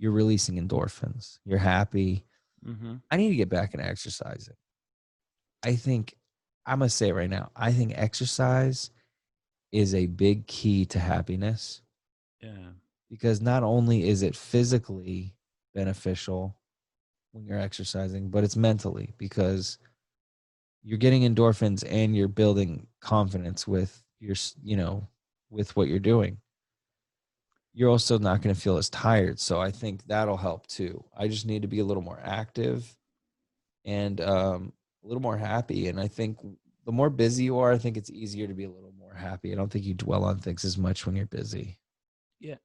you're releasing endorphins. You're happy. Mm-hmm. I need to get back into exercising. I think I'm gonna say it right now. I think exercise is a big key to happiness Yeah. because not only is it physically beneficial when you're exercising, but it's mentally because you're getting endorphins and you're building confidence with your, with what you're doing. You're also not going to feel as tired. So I think that'll help too. I just need to be a little more active and a little more happy. And I think the more busy you are, I think it's easier to be a little more happy. I don't think you dwell on things as much when you're busy. Yeah.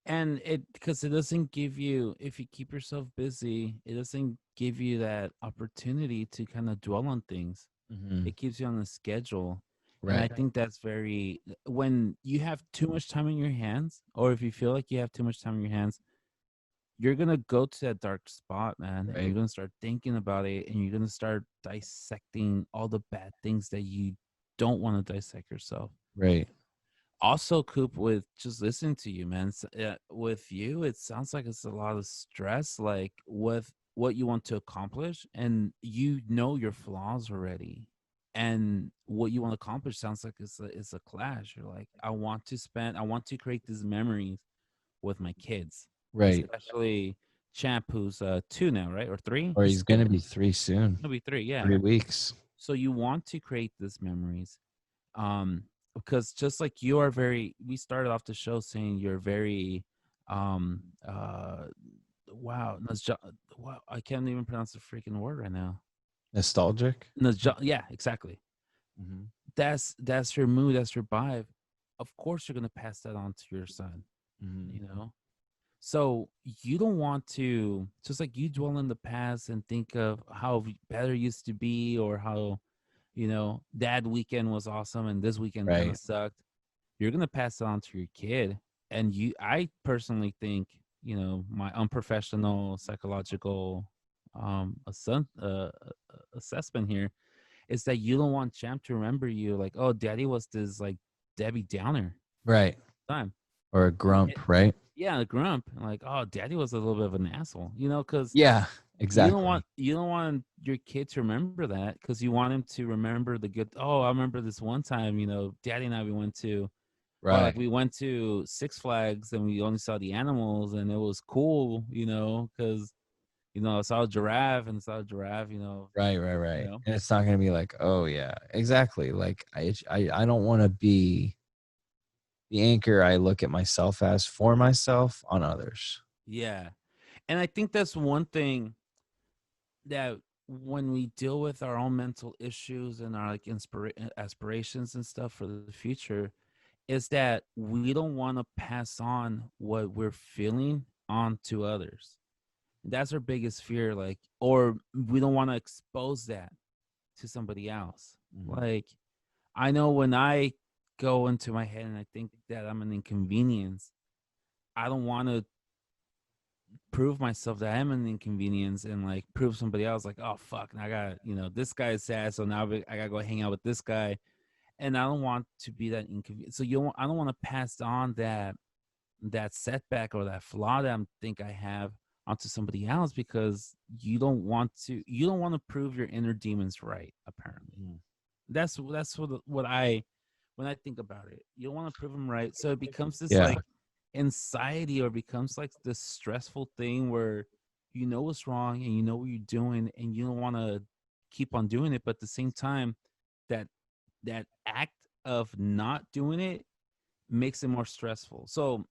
And it because it doesn't give you, if you keep yourself busy, it doesn't give you that opportunity to kind of dwell on things. Mm-hmm. It keeps you on a schedule. And I Right. think that's very, when you have too much time in your hands, or if you feel like you have too much time in your hands, you're gonna go to that dark spot, man, and Right. you're gonna start thinking about it, and you're gonna start dissecting all the bad things that you don't want to dissect yourself. Right. Also, Coop, with just listening to you, man, with you, it sounds like it's a lot of stress, like with what you want to accomplish, and you know your flaws already. And what you want to accomplish sounds like it's a clash. You're like, I want to create these memories with my kids, Right. especially Champ, who's 2 now, right? Or 3? Or He's he's going 3. to be 3 soon. He'll be 3, yeah. 3 weeks. So you want to create these memories, um because just like you are very, we started off the show saying you're very, um uh wow, wow, I can't even pronounce the freaking word right now. Nostalgic. Yeah, exactly. Mm-hmm. That's your mood, that's your vibe. Of course you're going to pass that on to your son, Mm-hmm. you know. So you don't want to, just like you dwell in the past and think of how better used to be, or how, that weekend was awesome and this weekend kind of Right. sucked. You're going to pass it on to your kid. And I personally think, my unprofessional psychological assessment here is that you don't want Champ to remember you like, oh, daddy was this like Debbie Downer Right. time. Or a And grump. Right. yeah, a grump. Like, oh, daddy was a little bit of an asshole, because Yeah. you don't want Exactly. you don't want your kid to remember that, because you want him to remember the good. Oh, I remember this one time, daddy and I, we went to, or like Right. we went to Six Flags and we only saw the animals and it was cool, because I saw a giraffe and saw a giraffe, Right. Right. you Right. know. And it's not going to be like, oh yeah, exactly. Like I don't want to be the anchor I look at myself as for myself on others. Yeah. And I think that's one thing that, when we deal with our own mental issues and our like aspirations and stuff for the future, is that we don't want to pass on what we're feeling on to others. That's our biggest fear, like, or we don't want to expose that to somebody else. Mm-hmm. Like, I know when I go into my head and I think that I'm an inconvenience, I don't want to prove myself that I'm an inconvenience and like prove somebody else like, oh fuck, I got, this guy is sad, so now I gotta go hang out with this guy, and I don't want to be that inconvenient. So I don't want to pass on that setback or that flaw that I think I have onto somebody else, because you don't want to prove your inner demons right. Apparently, Mm-hmm. that's what I, when I think about it, you don't want to prove them right, so it becomes this Yeah. like anxiety, or becomes like this stressful thing where you know what's wrong and you know what you're doing and you don't want to keep on doing it, but at the same time, that that act of not doing it makes it more stressful. So,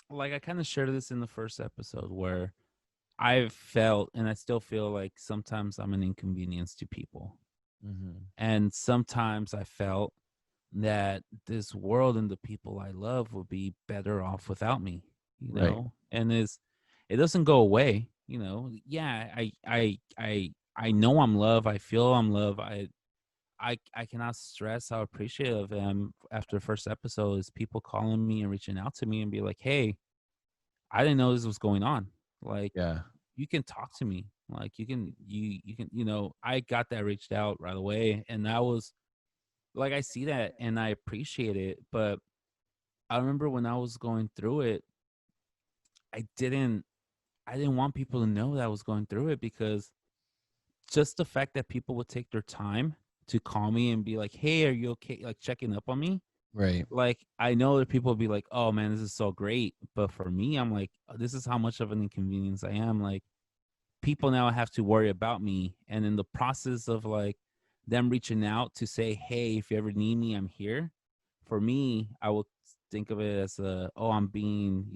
like, I kind of shared this in the first episode where I've felt and I still feel like sometimes I'm an inconvenience to people, Mm-hmm. and sometimes I felt that this world and the people I love would be better off without me, Right. and it doesn't go away. Yeah, I know I'm love. I feel I'm love. I cannot stress how appreciative I am after the first episode is people calling me and reaching out to me and be like, hey, I didn't know this was going on. Like, Yeah. you can talk to me. Like, you can, I got that reached out right away. And that was like, I see that and I appreciate it. But I remember when I was going through it, I didn't I didn't want people to know that I was going through it, because just the fact that people would take their time to call me and be like, "Hey, are you okay?" Like checking up on me. Right. Like, I know that people will be like, "Oh man, this is so great," but for me, I'm like, this is how much of an inconvenience I am. Like, people now have to worry about me, and in the process of like them reaching out to say, "Hey, if you ever need me, I'm here." For me, I would think of it as a, oh, I'm being,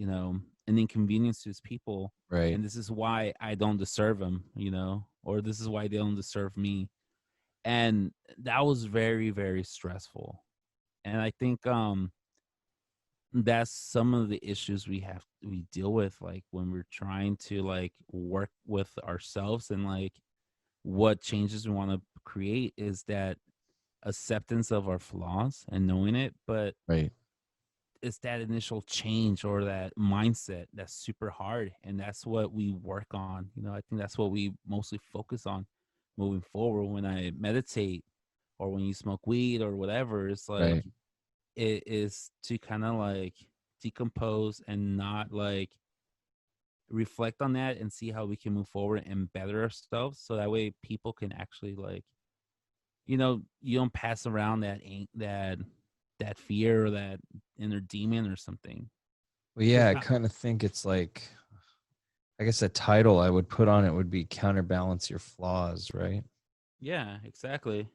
an inconvenience to these people, Right. and this is why I don't deserve them, or this is why they don't deserve me. And that was very, very stressful. And I think that's some of the issues we deal with, like when we're trying to like work with ourselves, and like what changes we want to create is that acceptance of our flaws and knowing it, but Right. it's that initial change or that mindset that's super hard, and that's what we work on. I think that's what we mostly focus on moving forward. When I meditate, or when you smoke weed or whatever, it's like Right. it is to kind of like decompose and not like reflect on that and see how we can move forward and better ourselves, so that way people can actually like, you don't pass around that fear or that inner demon or something. Well, yeah, Because I kind of think it's like, I guess a title I would put on it would be counterbalance your flaws, right? yeah, exactly.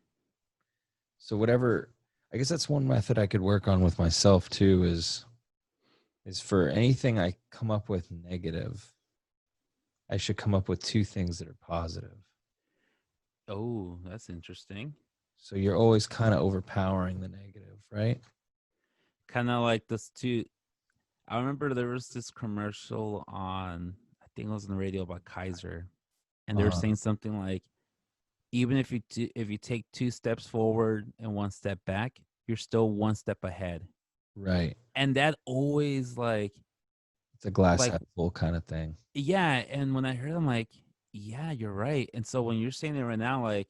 So whatever, I guess that's one method I could work on with myself too is for anything I come up with negative, I should come up with two things that are positive. Oh, that's interesting. So you're always kind of overpowering the negative, right? Kind of like this too. I remember there was this commercial on, I think it was on the radio, about Kaiser, and they were Uh-huh. saying something like, even if you take two steps forward and one step back, you're still one step ahead. Right. And that always It's a glass like half full kind of thing. yeah. And when I heard, I'm like, yeah, you're right. And so when you're saying it right now, like,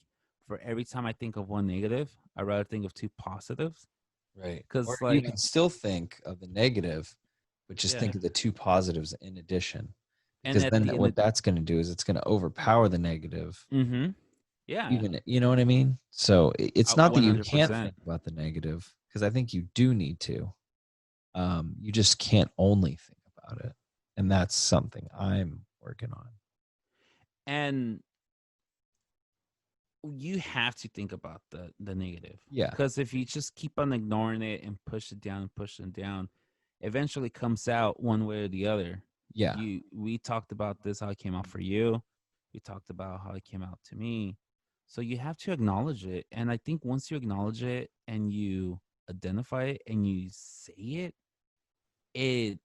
for every time I think of one negative, I rather think of two positives. Right. Or Because you like, can still think of the negative, but just yeah, think of the two positives in addition. and Because at then the end what of, that's going to do is it's going to overpower the negative. mm-hmm, yeah, Even, you know what I mean? So it's not that you can't 100%. think about the negative, because I think you do need to. You just can't only think about it. And that's something I'm working on. And you have to think about the negative, Yeah. because if you just keep on ignoring it and push it down, eventually comes out one way or the other. Yeah. We talked about this, how it came out for you. We talked about how it came out to me. So you have to acknowledge it, and I think once you acknowledge it and you identify it and you say it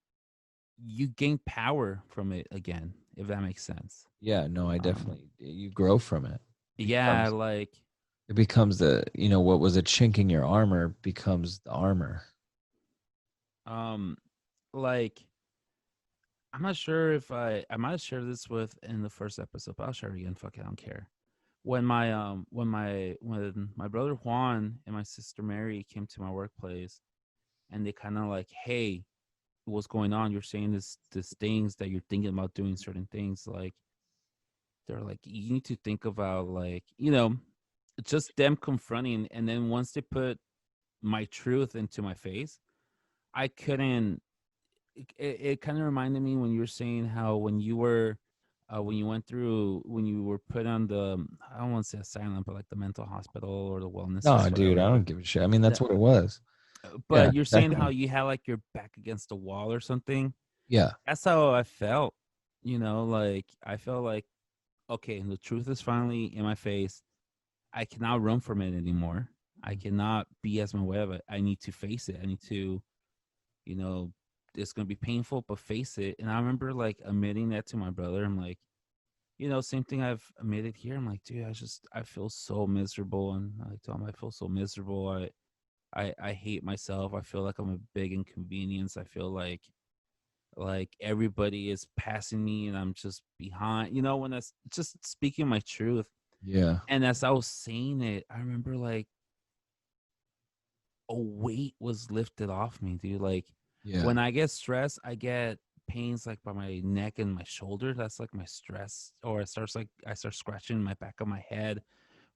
you gain power from it again, if that makes sense. Yeah. No, I um definitely, you grow from it. yeah, like, It becomes the, what was a chink in your armor becomes the armor. um like, I might have shared this with in the first episode, but I'll share it again. Fuck it, I don't care. When my brother Juan and my sister Mary came to my workplace, and they kind of like, hey, what's going on? You're saying this things that you're thinking about doing certain things. Like, they're like, you need to think about, like, just them confronting. And then once they put my truth into my face, I couldn't. It kind of reminded me when you were saying how when you went through, when you were put on the, I don't want to say asylum, but like the mental hospital or the wellness or No, dude, I whatever. don't give a shit. I mean, that's That, what it was. Yeah, but you're saying how exactly. you had like your back against the wall or something. Yeah. That's how I felt. Like, I felt like, okay, the truth is finally in my face. I cannot run from it anymore. I cannot BS my way of it. I need to face it. I need to, you know, it's gonna be painful, but face it. And I remember like admitting that to my brother. I'm like, same thing I've admitted here. I'm like, dude, I feel so miserable. And I told him I feel so miserable. I hate myself. I feel like I'm a big inconvenience. I feel like everybody is passing me and I'm just behind. When that's just speaking my truth. Yeah. And as I was saying it, I remember like a weight was lifted off me, dude. Like, Yeah. when I get stressed, I get pains like by my neck and my shoulder. That's like my stress. Or I start scratching my back of my head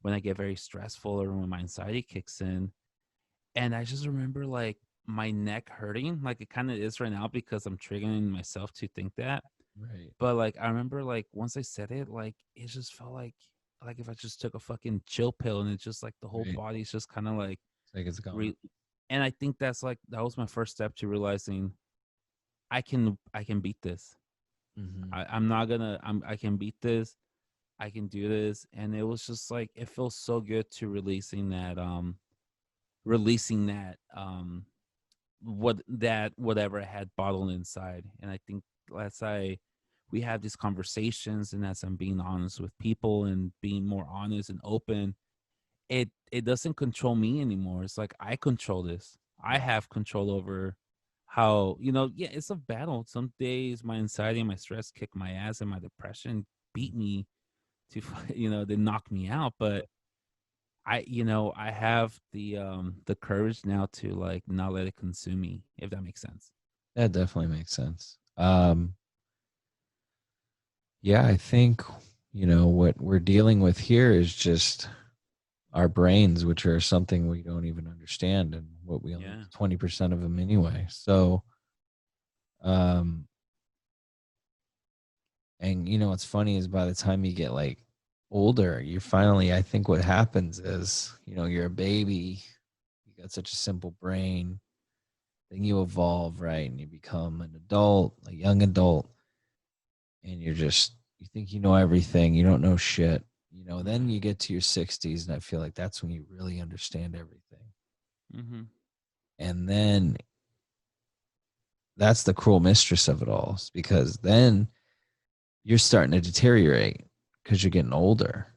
when I get very stressful or when my anxiety kicks in. And I just remember like my neck hurting, like it kind of is right now because I'm triggering myself to think that. Right. But like I remember like once I said it, like it just felt like if I just took a fucking chill pill and it's just like the whole Right. body's just kind of like It's like it's gone. re- and I think that's like that was my first step to realizing I can beat this. Hmm. I'm not gonna I can beat this. I can do this. And it was just like it feels so good to releasing that whatever I had bottled inside. And I think as I we have these conversations and as I'm being honest with people and being more honest and open, it doesn't control me anymore. It's like I control this. I Right. have control over how, yeah, it's a battle. Some days my anxiety and my stress kick my ass and my depression beat me to they knock me out. But I have the courage now to like not let it consume me, if that makes sense. That definitely makes sense. Yeah, I think, what we're dealing with here is just our brains, which are something we don't even understand, and what we only Yeah. use 20% of them anyway. So, um, and what's funny is by the time you get like older, you finally, I think what happens is, you're a baby, you got such a simple brain, then you evolve, right? And you become an adult, a young adult, and you think you know everything, you don't know shit. Then Yeah. you get to your 60s, and I feel like that's when you really understand everything. Mhm. And then that's the cruel mistress of it all, because then you're starting to deteriorate because you're getting older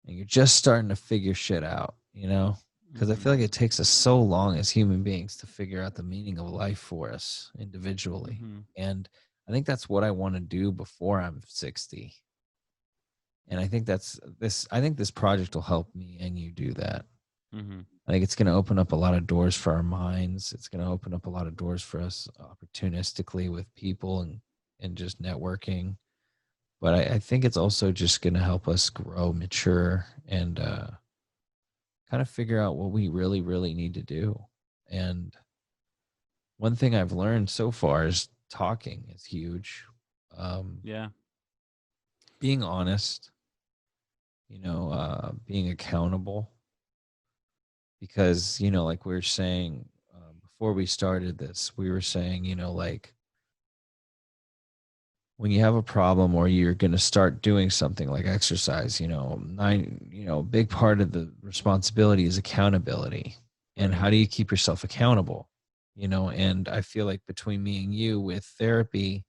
and you're just starting to figure shit out, because I feel Mhm. like it takes us so long as human beings to figure out the meaning of life for us individually. Mhm. And I think that's what I want to do before I'm 60. And I think this project will help me and you do that. Mhm. I think it's going to open up a lot of doors for our minds. It's going to open up a lot of doors for us opportunistically with people and just networking. But I think it's also just going to help us grow, mature, and kind of figure out what we really, really need to do. And one thing I've learned so far is talking is huge. Um, Yeah. Being honest, being accountable, because like we were saying before we started this, we were saying, like when you have a problem or you're going to start doing something like exercise, a big part of the responsibility is accountability. And Right. how do you keep yourself accountable? And I feel like between me and you with therapy,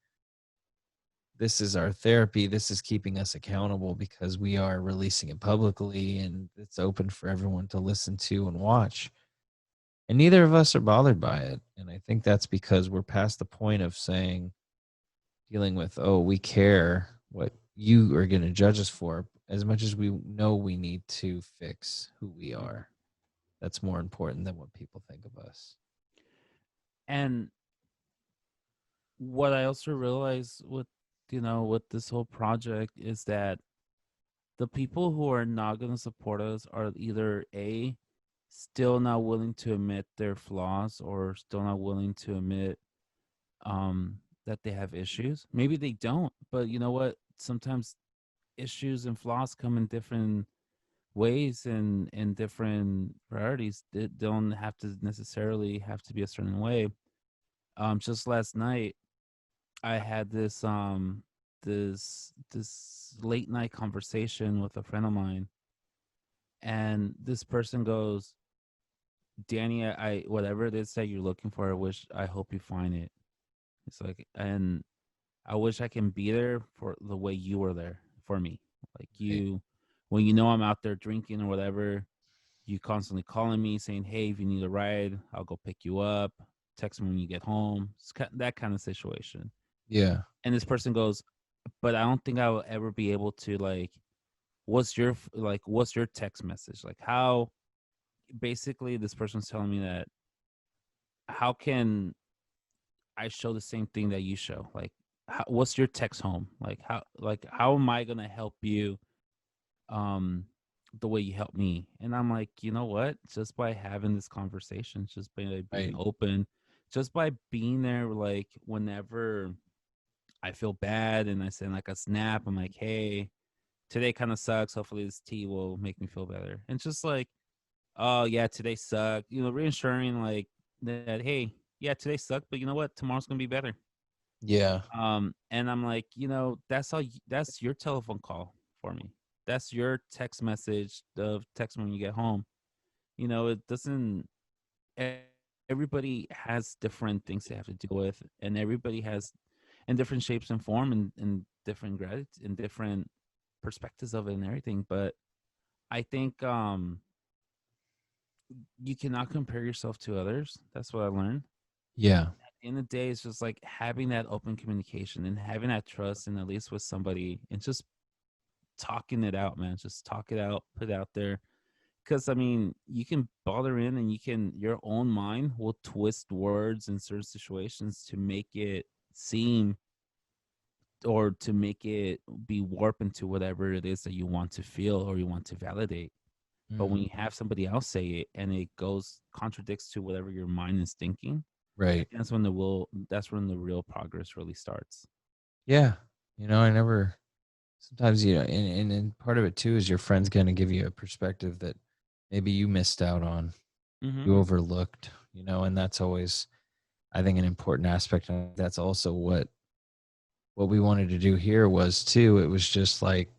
this is our therapy. This is keeping us accountable because we are releasing it publicly and it's open for everyone to listen to and watch. And neither of us are bothered by it. And I think that's because we're past the point of saying, dealing with, oh, we care what you are going to judge us for, as much as we know we need to fix who we Mhm. are. That's more important than what people think of us. And what I also realized with this whole project is that the people who are not going to support us are either A, still not willing to admit their flaws or still not willing to admit that they have issues. Maybe they don't, but you know what? Sometimes issues and flaws come in different ways and different priorities that don't have to necessarily have to be a certain way. Just last night I had this late night conversation with a friend of mine, and this person goes, Danny, I whatever it is that you're looking for, I hope you find it. It's like, and I wish I can be there for the way you were there for me. Like Right. when I'm out there drinking or whatever, you constantly calling me saying, "Hey, if you need a ride, I'll go pick you up. Text me when you get home." It's that kind of situation. Yeah. And this person goes, "But I don't think I will ever be able to like. What's your text message? Like how?" Basically, this person's telling me that how can I show the same thing that you show. Like, what's your text home? How am I gonna help you um the way you help me? And I'm like, you know what? Just by having this conversation, just by like, being Right. open, just by being there, like whenever I feel bad and I send like a snap, I'm like, hey, today kind of sucks. Hopefully this tea will make me feel better. And just like, oh yeah, today sucked. Reassuring like that, hey, yeah, today sucked, but you know what? Tomorrow's gonna be better. Yeah. And I'm like, that's your telephone call for me. That's your text message of text when you get home. It doesn't. e- Everybody has different things they have to deal with, and everybody has in different shapes and form, and different gratitude and different perspectives of it and everything. But I think you cannot compare yourself to others. That's what I learned. Yeah. At the end of the day, it's just like having that open communication and having that trust, and at least with somebody, and just talking it out, man. Just talk it out, put it out there. Because I mean, you can bother in, and your own mind will twist words in certain situations to make it seem, or to make it be warped into whatever it is that you want to feel or you want to validate. But when Mm. you have somebody else say it and it goes contradicts to whatever your mind is thinking, I Right. think that's when the real progress really starts. Yeah. I never. Sometimes and part of it too is your friend's going to give you a perspective that maybe you missed out on, Mm-hmm. you overlooked. And that's always, I think, an important aspect. And that's also what we wanted to do here was too. It was just like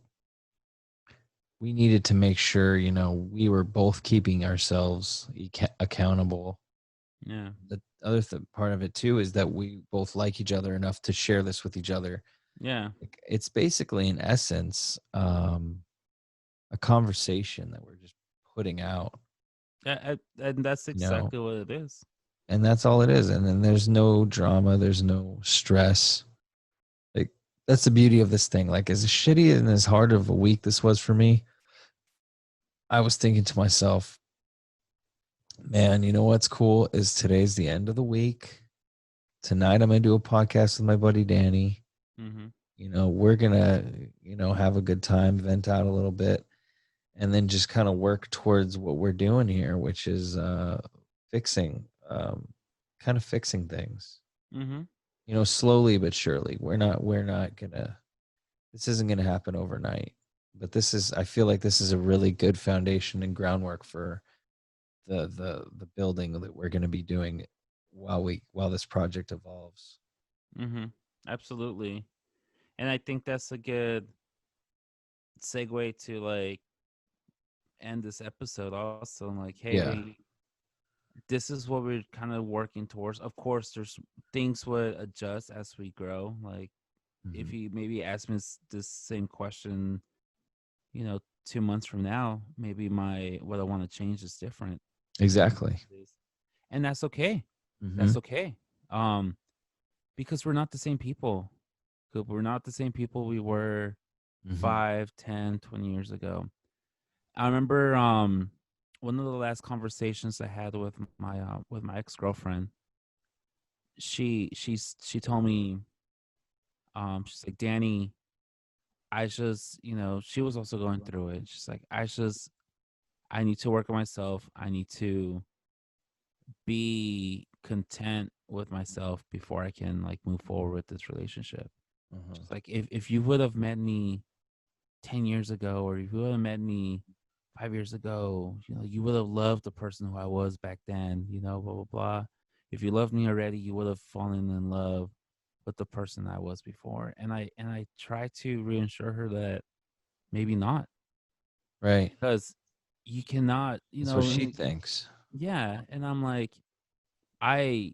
we needed to make sure, we were both keeping ourselves accountable. Yeah. The other part of it too is that we both like each other enough to share this with each other. Yeah. It's basically, in essence, a conversation that we're just putting out, And that's you know, exactly what it is. and that's all it is. And then there's no drama, there's no stress. Like, that's the beauty of this thing. Like, as shitty and as hard of a week this was for me, I was thinking to myself, man, you know what's cool is today's the end of the week. Tonight I'm gonna do a podcast with my buddy Danny. Mm-hmm. We're gonna, have a good time, vent out a little bit, and then just kind of work towards what we're doing here, which is fixing, kind of fixing things. Mm-hmm. Slowly but surely. We're not gonna. This isn't gonna happen overnight, but I feel like this is a really good foundation and groundwork for the building that we're gonna be doing while this project evolves. Mm-hmm. Absolutely. And I think that's a good segue to like end this episode also. Like, Yeah. hey, this is what we're kind of working towards. Of course, there's things would adjust as we grow. Like, if Hmm. you maybe ask me this same question, 2 months from now, maybe my what I want to change is different. Exactly. And that's okay. Hmm. That's okay. Um, because we're not the same people. We're not the same people we were Hmm. 5, 10, 20 years ago. I remember one of the last conversations I had with my ex-girlfriend. She told me, she's like, Danny, I just, she was also going through it. She's like, I need to work on myself. I need to be content with myself before I can like move forward with this relationship. Hmm. She's like, if you would have met me 10 years ago, or if you would have met me 5 years ago, you would have loved the person who I was back then, blah, blah, blah. If you loved me already, you would have fallen in love with the person I was before. And I try to reassure her that maybe not, Right. because you cannot, That's what she and thinks. yeah. And I'm like, I,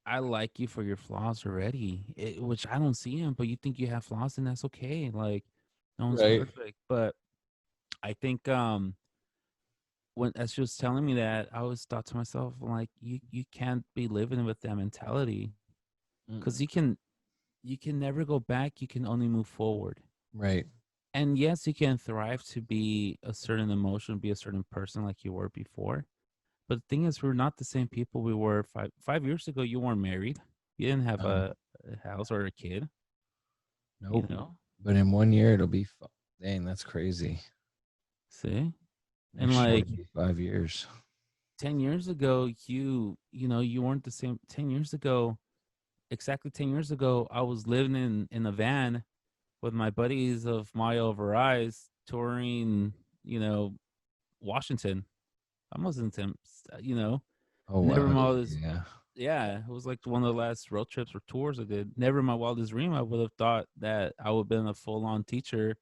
I like you for your flaws already, which I don't see them, but you think you have flaws, and that's okay. Like, no one's Right. perfect. But I think when as she was telling me that, I always thought to myself, like, you can't be living with that mentality, because Mm-mm. you can never go back. You can only move forward. Right. And yes, you can thrive to be a certain emotion, be a certain person like you were before. But the thing is, we're not the same people we were 5 years ago. You weren't married. You didn't have No, a house or a kid, you nope. know? But in 1 year, it'll be. Dang, that's crazy. See? And Next year like it'll be 5 years. 10 years ago, you know, you weren't the same. 10 years ago, exactly 10 years ago, I was living in a van with my buddies of Mile Over Eyes touring, you know, Washington. I wasn't, you know, Oh never wow, in my wildest, yeah, yeah, it was like one of the last road trips or tours I did. Never in my wildest dream I would have thought that I would have been a full on teacher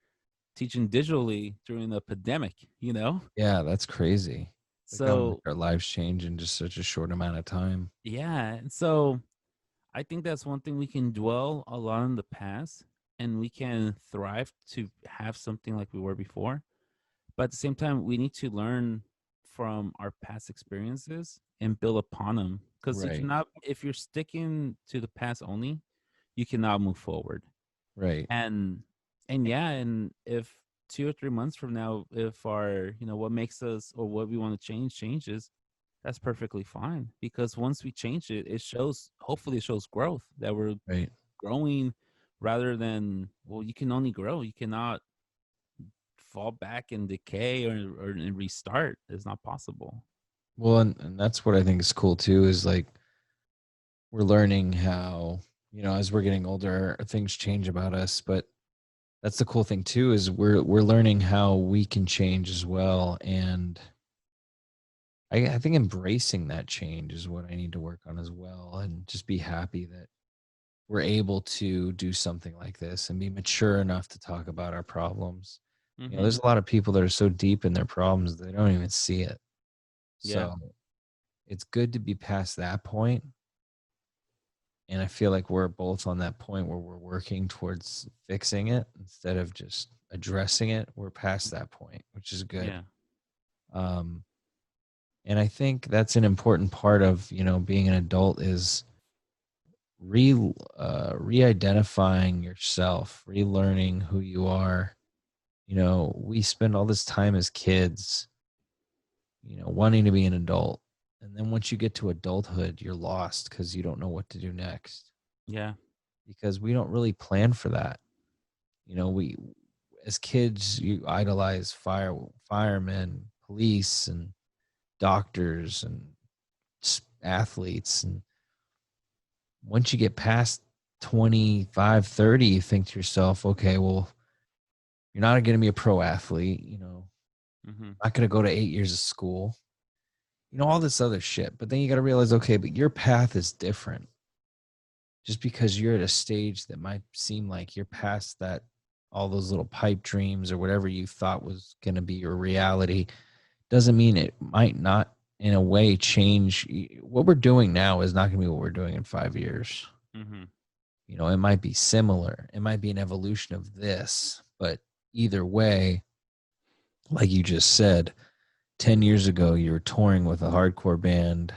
teaching digitally during the pandemic, you know? yeah. That's crazy. Look how much So, our lives change in just such a short amount of time. yeah. And so I think that's one thing we can dwell a lot in the past and we can thrive to have something like we were before. But at the same time, we need to learn from our past experiences and build upon them. Because you Right, cannot, if you're sticking to the past only, you cannot move forward. right. And yeah, and if 2 or 3 months from now, if our, you know, what makes us or what we want to change changes, that's perfectly fine. Because once we change it, it shows, hopefully, it shows growth that we're Right. growing rather than, well, you can only grow. You cannot fall back and decay or and restart. It's not possible. Well, and that's what I think is cool too, is like we're learning how, as we're getting older, things change about us. But that's the cool thing too, is we're learning how we can change as well. And I think embracing that change is what I need to work on as well. And just be happy that we're able to do something like this and be mature enough to talk about our problems. Mm-hmm. There's a lot of people that are so deep in their problems they don't even see it. Yeah. So it's good to be past that point. And I feel like we're both on that point where we're working towards fixing it instead of just addressing it. We're past that point, which is good. Yeah. Um, and I think that's an important part of, being an adult is re-identifying yourself, relearning who you are. We spend all this time as kids, wanting to be an adult. And then once you get to adulthood, you're lost because you don't know what to do next, Yeah. because we don't really plan for that. We as kids you idolize firemen, police, and doctors and athletes. And once you get past 25, 30, you think to yourself, okay, well, you're not going to be a pro athlete, Mm-hmm. not going to go to 8 years of school, all this other shit. But then you got to realize, okay, but your path is different. Just because you're at a stage that might seem like you're past that, all those little pipe dreams or whatever you thought was going to be your reality, doesn't mean it might not in a way change. What we're doing now is not going to be what we're doing in 5 years. Mm-hmm. It might be similar, it might be an evolution of this, but either way, like you just said, 10 years ago you were touring with a hardcore band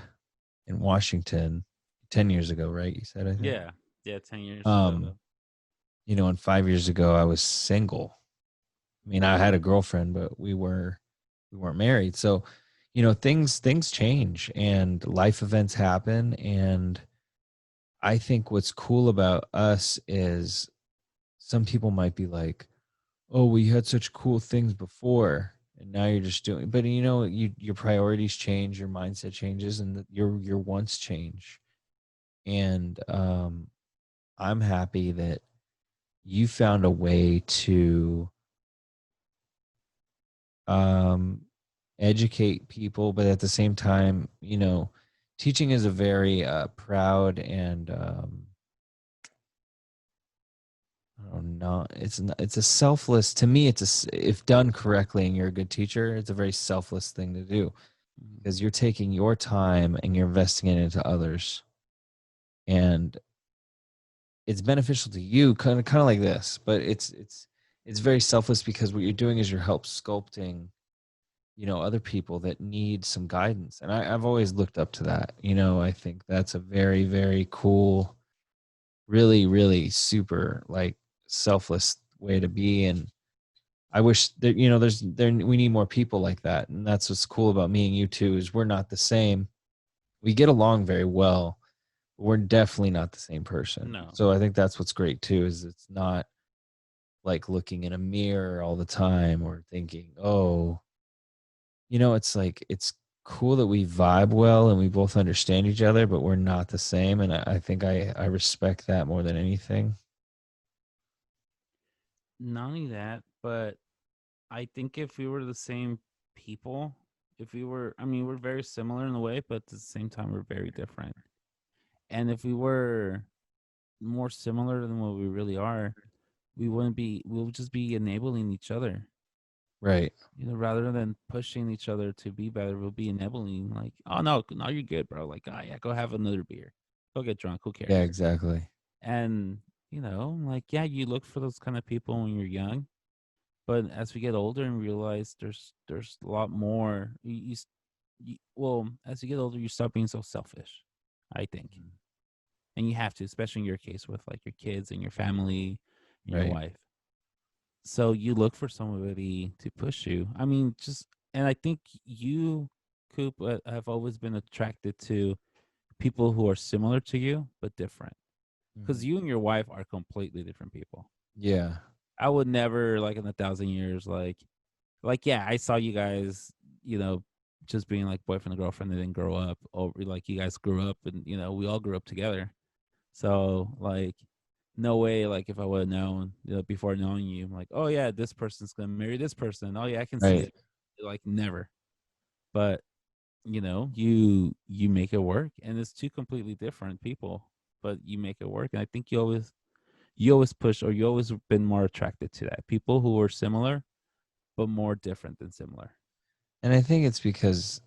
in Washington. 10 years ago, right? You said, I think. Yeah. Yeah. 10 years um ago. and 5 years ago I was single. I mean, I had a girlfriend, but we weren't married. So, things change and life events happen. And I think what's cool about us is some people might be like, "Oh, we had such cool things before, and now you're just doing." But your priorities change, your mindset changes, and your wants change. And I'm happy that you found a way to um, educate people, but at the same time, teaching is a very proud and I don't know, it's a selfless, to me. If done correctly and you're a good teacher, it's a very selfless thing to do, Mm-hmm. because you're taking your time and you're investing it into others, and it's beneficial to you, kind of like this, but it's very selfless because what you're doing is you're help sculpting other people that need some guidance. And I've always looked up to that. I think that's a very, very cool, really, really super like selfless way to be. And I wish that, we need more people like that. And that's what's cool about me and you too, is we're not the same. We get along very well, We're definitely not the same person. No. So I think that's what's great too, is it's not like looking in a mirror all the time or thinking, oh, it's like it's cool that we vibe well and we both understand each other, but we're not the same. And I think I respect that more than anything. Not only that, but I think if we were the same people, if we were, I mean, we're very similar in a way, but at the same time, we're very different. And if we were more similar than what we really are, we wouldn't be, we'll just be enabling each other. Right. Rather than pushing each other to be better, we'll be enabling, like, oh, no, no, you're good, bro. Like, oh, yeah, go have another beer. Go get drunk. Who Yeah, cares? exactly. And, like, yeah, you look for those kind of people when you're young. But as we get older and realize there's a lot more, well, as you get older, you stop being so selfish, I think, and you have to, especially in your case with like your kids and your family and your Right. wife. So you look for somebody to push you. I mean, and I think you, Coop, have always been attracted to people who are similar to you but different, because Mhm. you and your wife are completely different people. Yeah. I would never, like, in 1,000 years, like, yeah, I saw you guys, you know, just being like boyfriend and girlfriend. They didn't grow up over, like, you guys grew up, and we all grew up together. So, like, no way, like, if I would have known, before knowing you, I'm like, oh yeah, this person's gonna marry this person. Oh yeah, I can see Right. it. Like, never. But you make it work, and it's two completely different people, but you make it work. And I think you always push, or you always been more attracted to that, people who are similar but more different than similar. And I think it's because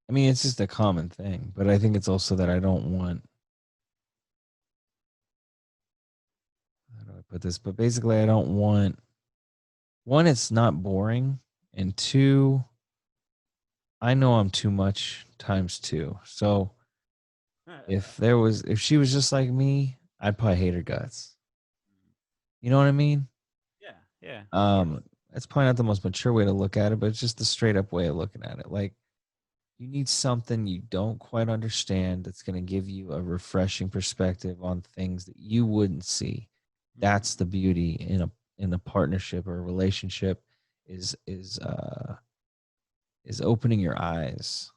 I mean it's just a common thing, but I think it's also that I don't want, how do I put this? But basically I don't want, one, it's not boring, and two, I know I'm too much times two. So if she was just like me, I'd probably hate her guts. You know what I mean? Yeah, yeah, of course. Um, that's probably not the most mature way to look at it, but it's just the straight up way of looking at it. Like, you need something you don't quite understand that's going to give you a refreshing perspective on things that you wouldn't see. Mhm. That's the beauty in a partnership or a relationship, is opening your eyes.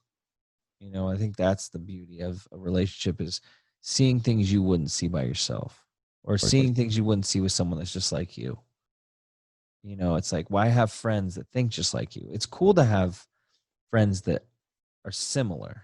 I think that's the beauty of a relationship, is seeing things you wouldn't see by yourself, or seeing things you wouldn't see with someone that's just like you. It's like, why have friends that think just like you? It's cool to have friends that are similar.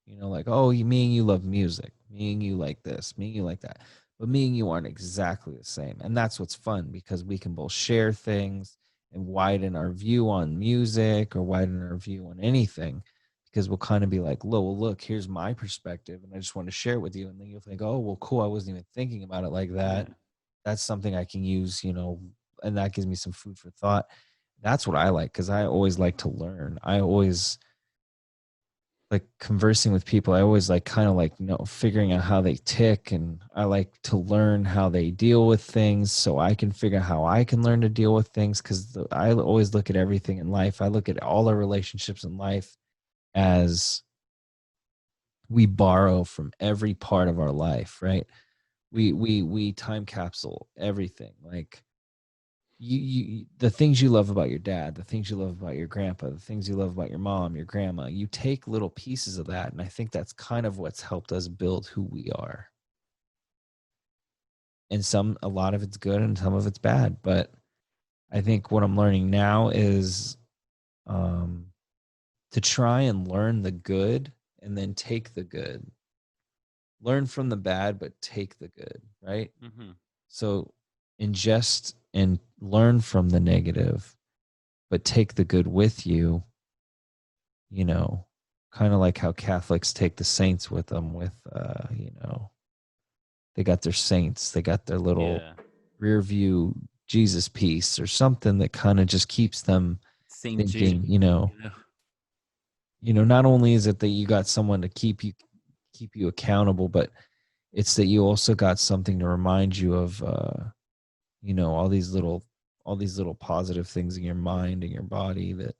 Like, oh, me and you love music. Me and you like this. Me and you like that. But me and you aren't exactly the same. And that's what's fun, because we can both share things and widen our view on music, or widen our view on anything, because we'll kind of be like, well, look, here's my perspective. And I just want to share it with you. And then you'll think, oh, well, cool. I wasn't even thinking about it like that. Yeah. That's something I can use, and that gives me some food for thought. That's what I like, because I always like to learn. I always like conversing with people. I always like kind of like figuring out how they tick, and I like to learn how they deal with things so I can figure out how I can learn to deal with things, because I always look at everything in life. I look at all our relationships in life as we borrow from every part of our life, right? We time capsule everything. Like, the things you love about your dad, the things you love about your grandpa, the things you love about your mom, your grandma, you take little pieces of that, and I think that's kind of what's helped us build who we are. And a lot of it's good and some of it's bad, but I think what I'm learning now is, um, to try and learn the good and then take the good. Learn from the bad, but take the good, right? Mhm. So ingest and learn from the negative, but take the good with you, you know, kind of like how Catholics take the saints with them, they got their saints, they got their little Yeah. rear view Jesus piece or something that kind of just keeps them Saint Jude. thinking, You know. not only is it that you got someone to keep you accountable, but it's that you also got something to remind you of, all these little positive things in your mind and your body that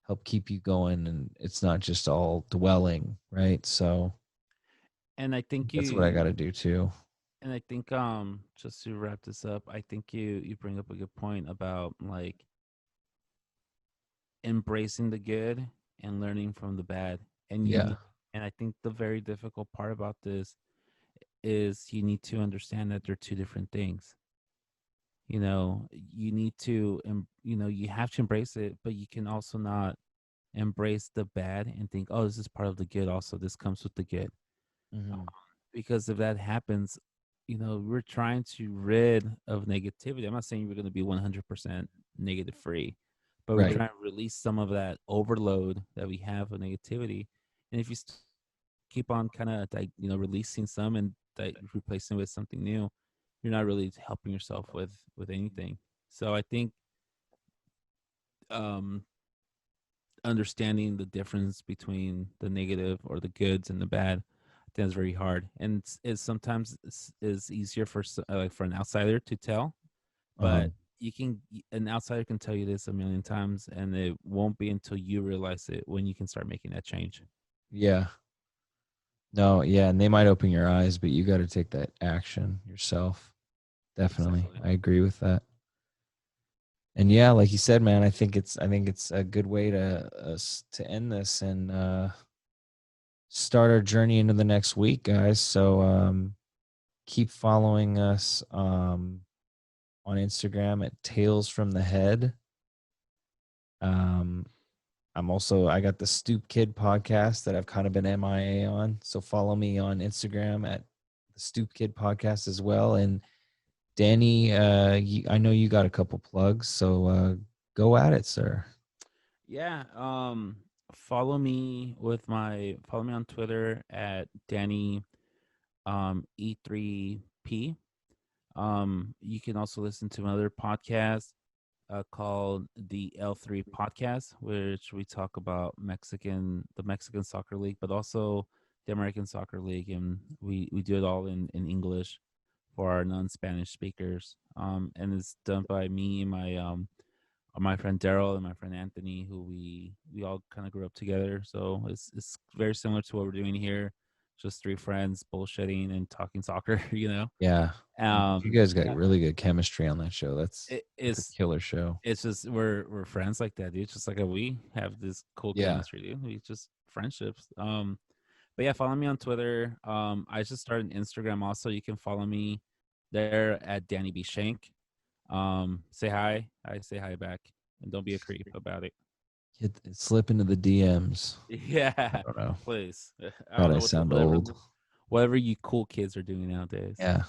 help keep you going, and it's not just all dwelling, right? So And I think That's what I got you to do too. and I think just to wrap this up, I think you bring up a good point about like embracing the good and learning from the bad. And you Yeah. need and I think the very difficult part about this is you need to understand that they're two different things. You need to you have to embrace it, but you can also not embrace the bad and think, oh, this is part of the good. Also, this comes with the good. Um, Hmm. because if that happens, we're trying to rid of negativity. I'm not saying we're going to be 100% negative free, but we're Right. trying to release some of that overload that we have of negativity. And if you keep on kind of like, releasing some and like replacing with something new, you're not really helping yourself with anything. So I think um understanding the difference between the negative or the goods and the bad, I think is very hard, and it's sometimes is easier for like for an outsider to tell, Uh-huh. but an outsider can tell you this a million times, and it won't be until you realize it when you can start making that change. Yeah. No, yeah, and they might open your eyes, but you got to take that action yourself. Definitely. Exactly. I agree with that. And yeah, like you said, man, I think it's a good way to us to end this and start our journey into the next week, guys. So keep following us on Instagram at Tales from the Head. Um I got the Stoop Kid podcast that I've kind of been MIA on. So follow me on Instagram at the Stoop Kid podcast as well. And Danny, I know you got a couple plugs, so go at it, sir. Yeah. Follow me on Twitter at Danny E3P. You can also listen to another podcast called the L3 Podcast, which we talk about the Mexican Soccer League, but also the American Soccer League, and we do it all in English for our non-Spanish speakers. And it's done by me, my friend Daryl, and my friend Anthony, who we all kind of grew up together. So it's very similar to what we're doing here, just three friends bullshitting and talking soccer. Yeah. You guys got Yeah, really good chemistry on that show. it, That's a it's killer show. it's just we're friends like that, dude. It's just like we have this cool Yeah. chemistry, dude. We just friendships. But yeah, follow me on Twitter. I just started Instagram also. You can follow me there at Danny B Shank. Say hi. I say hi back, and don't be a creep about it. Slip into the DMs. I Yeah, don't know. please. I God, don't I know sound old. whatever you cool kids are doing nowadays. Yeah.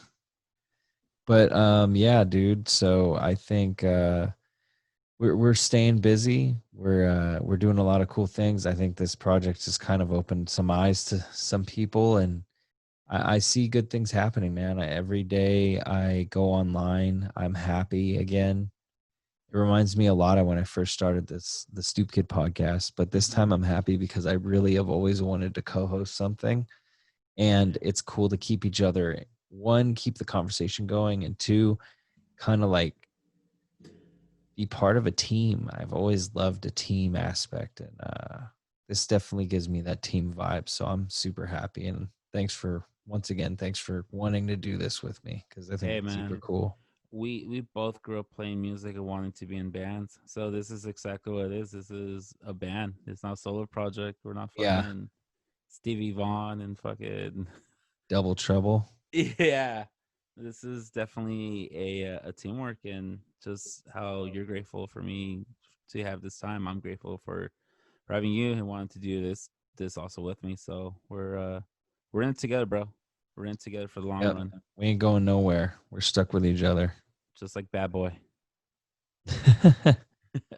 But yeah, dude. So I think we're staying busy. We're doing a lot of cool things. I think this project has kind of opened some eyes to some people, and I see good things happening, man. Every day I go online, I'm happy again. It reminds me a lot of when I first started the Stoop Kid podcast, but this Mhm. time I'm happy because I really have always wanted to co-host something, and it's cool to keep each other, one, keep the conversation going, and two, kind of like be part of a team. I've always loved a team aspect, and this definitely gives me that team vibe. So I'm super happy, and thanks for wanting to do this with me because I think Hey it's super man, cool. we both grew up playing music and wanting to be in bands. So this is exactly what it is. This is a band. It's not a solo project. We're not Yeah, fucking Stevie Vaughn and fucking double trouble. yeah. This is definitely a teamwork, and just how you're grateful for me to have this time. I'm grateful for having you and wanting to do this also with me. So we're in it together, bro. We're in it together for the long Yep, run, we ain't going nowhere. We're stuck with each other. just like Bad Boy.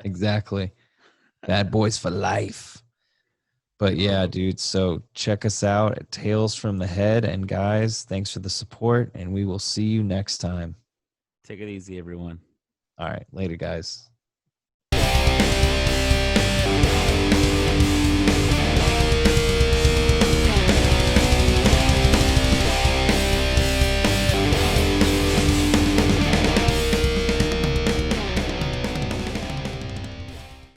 Exactly. Bad boys for life. But yeah, Bro, dude. So check us out at Tales from the Head. And guys, thanks for the support. And we will see you next time. take it easy, everyone. All right. Later, guys.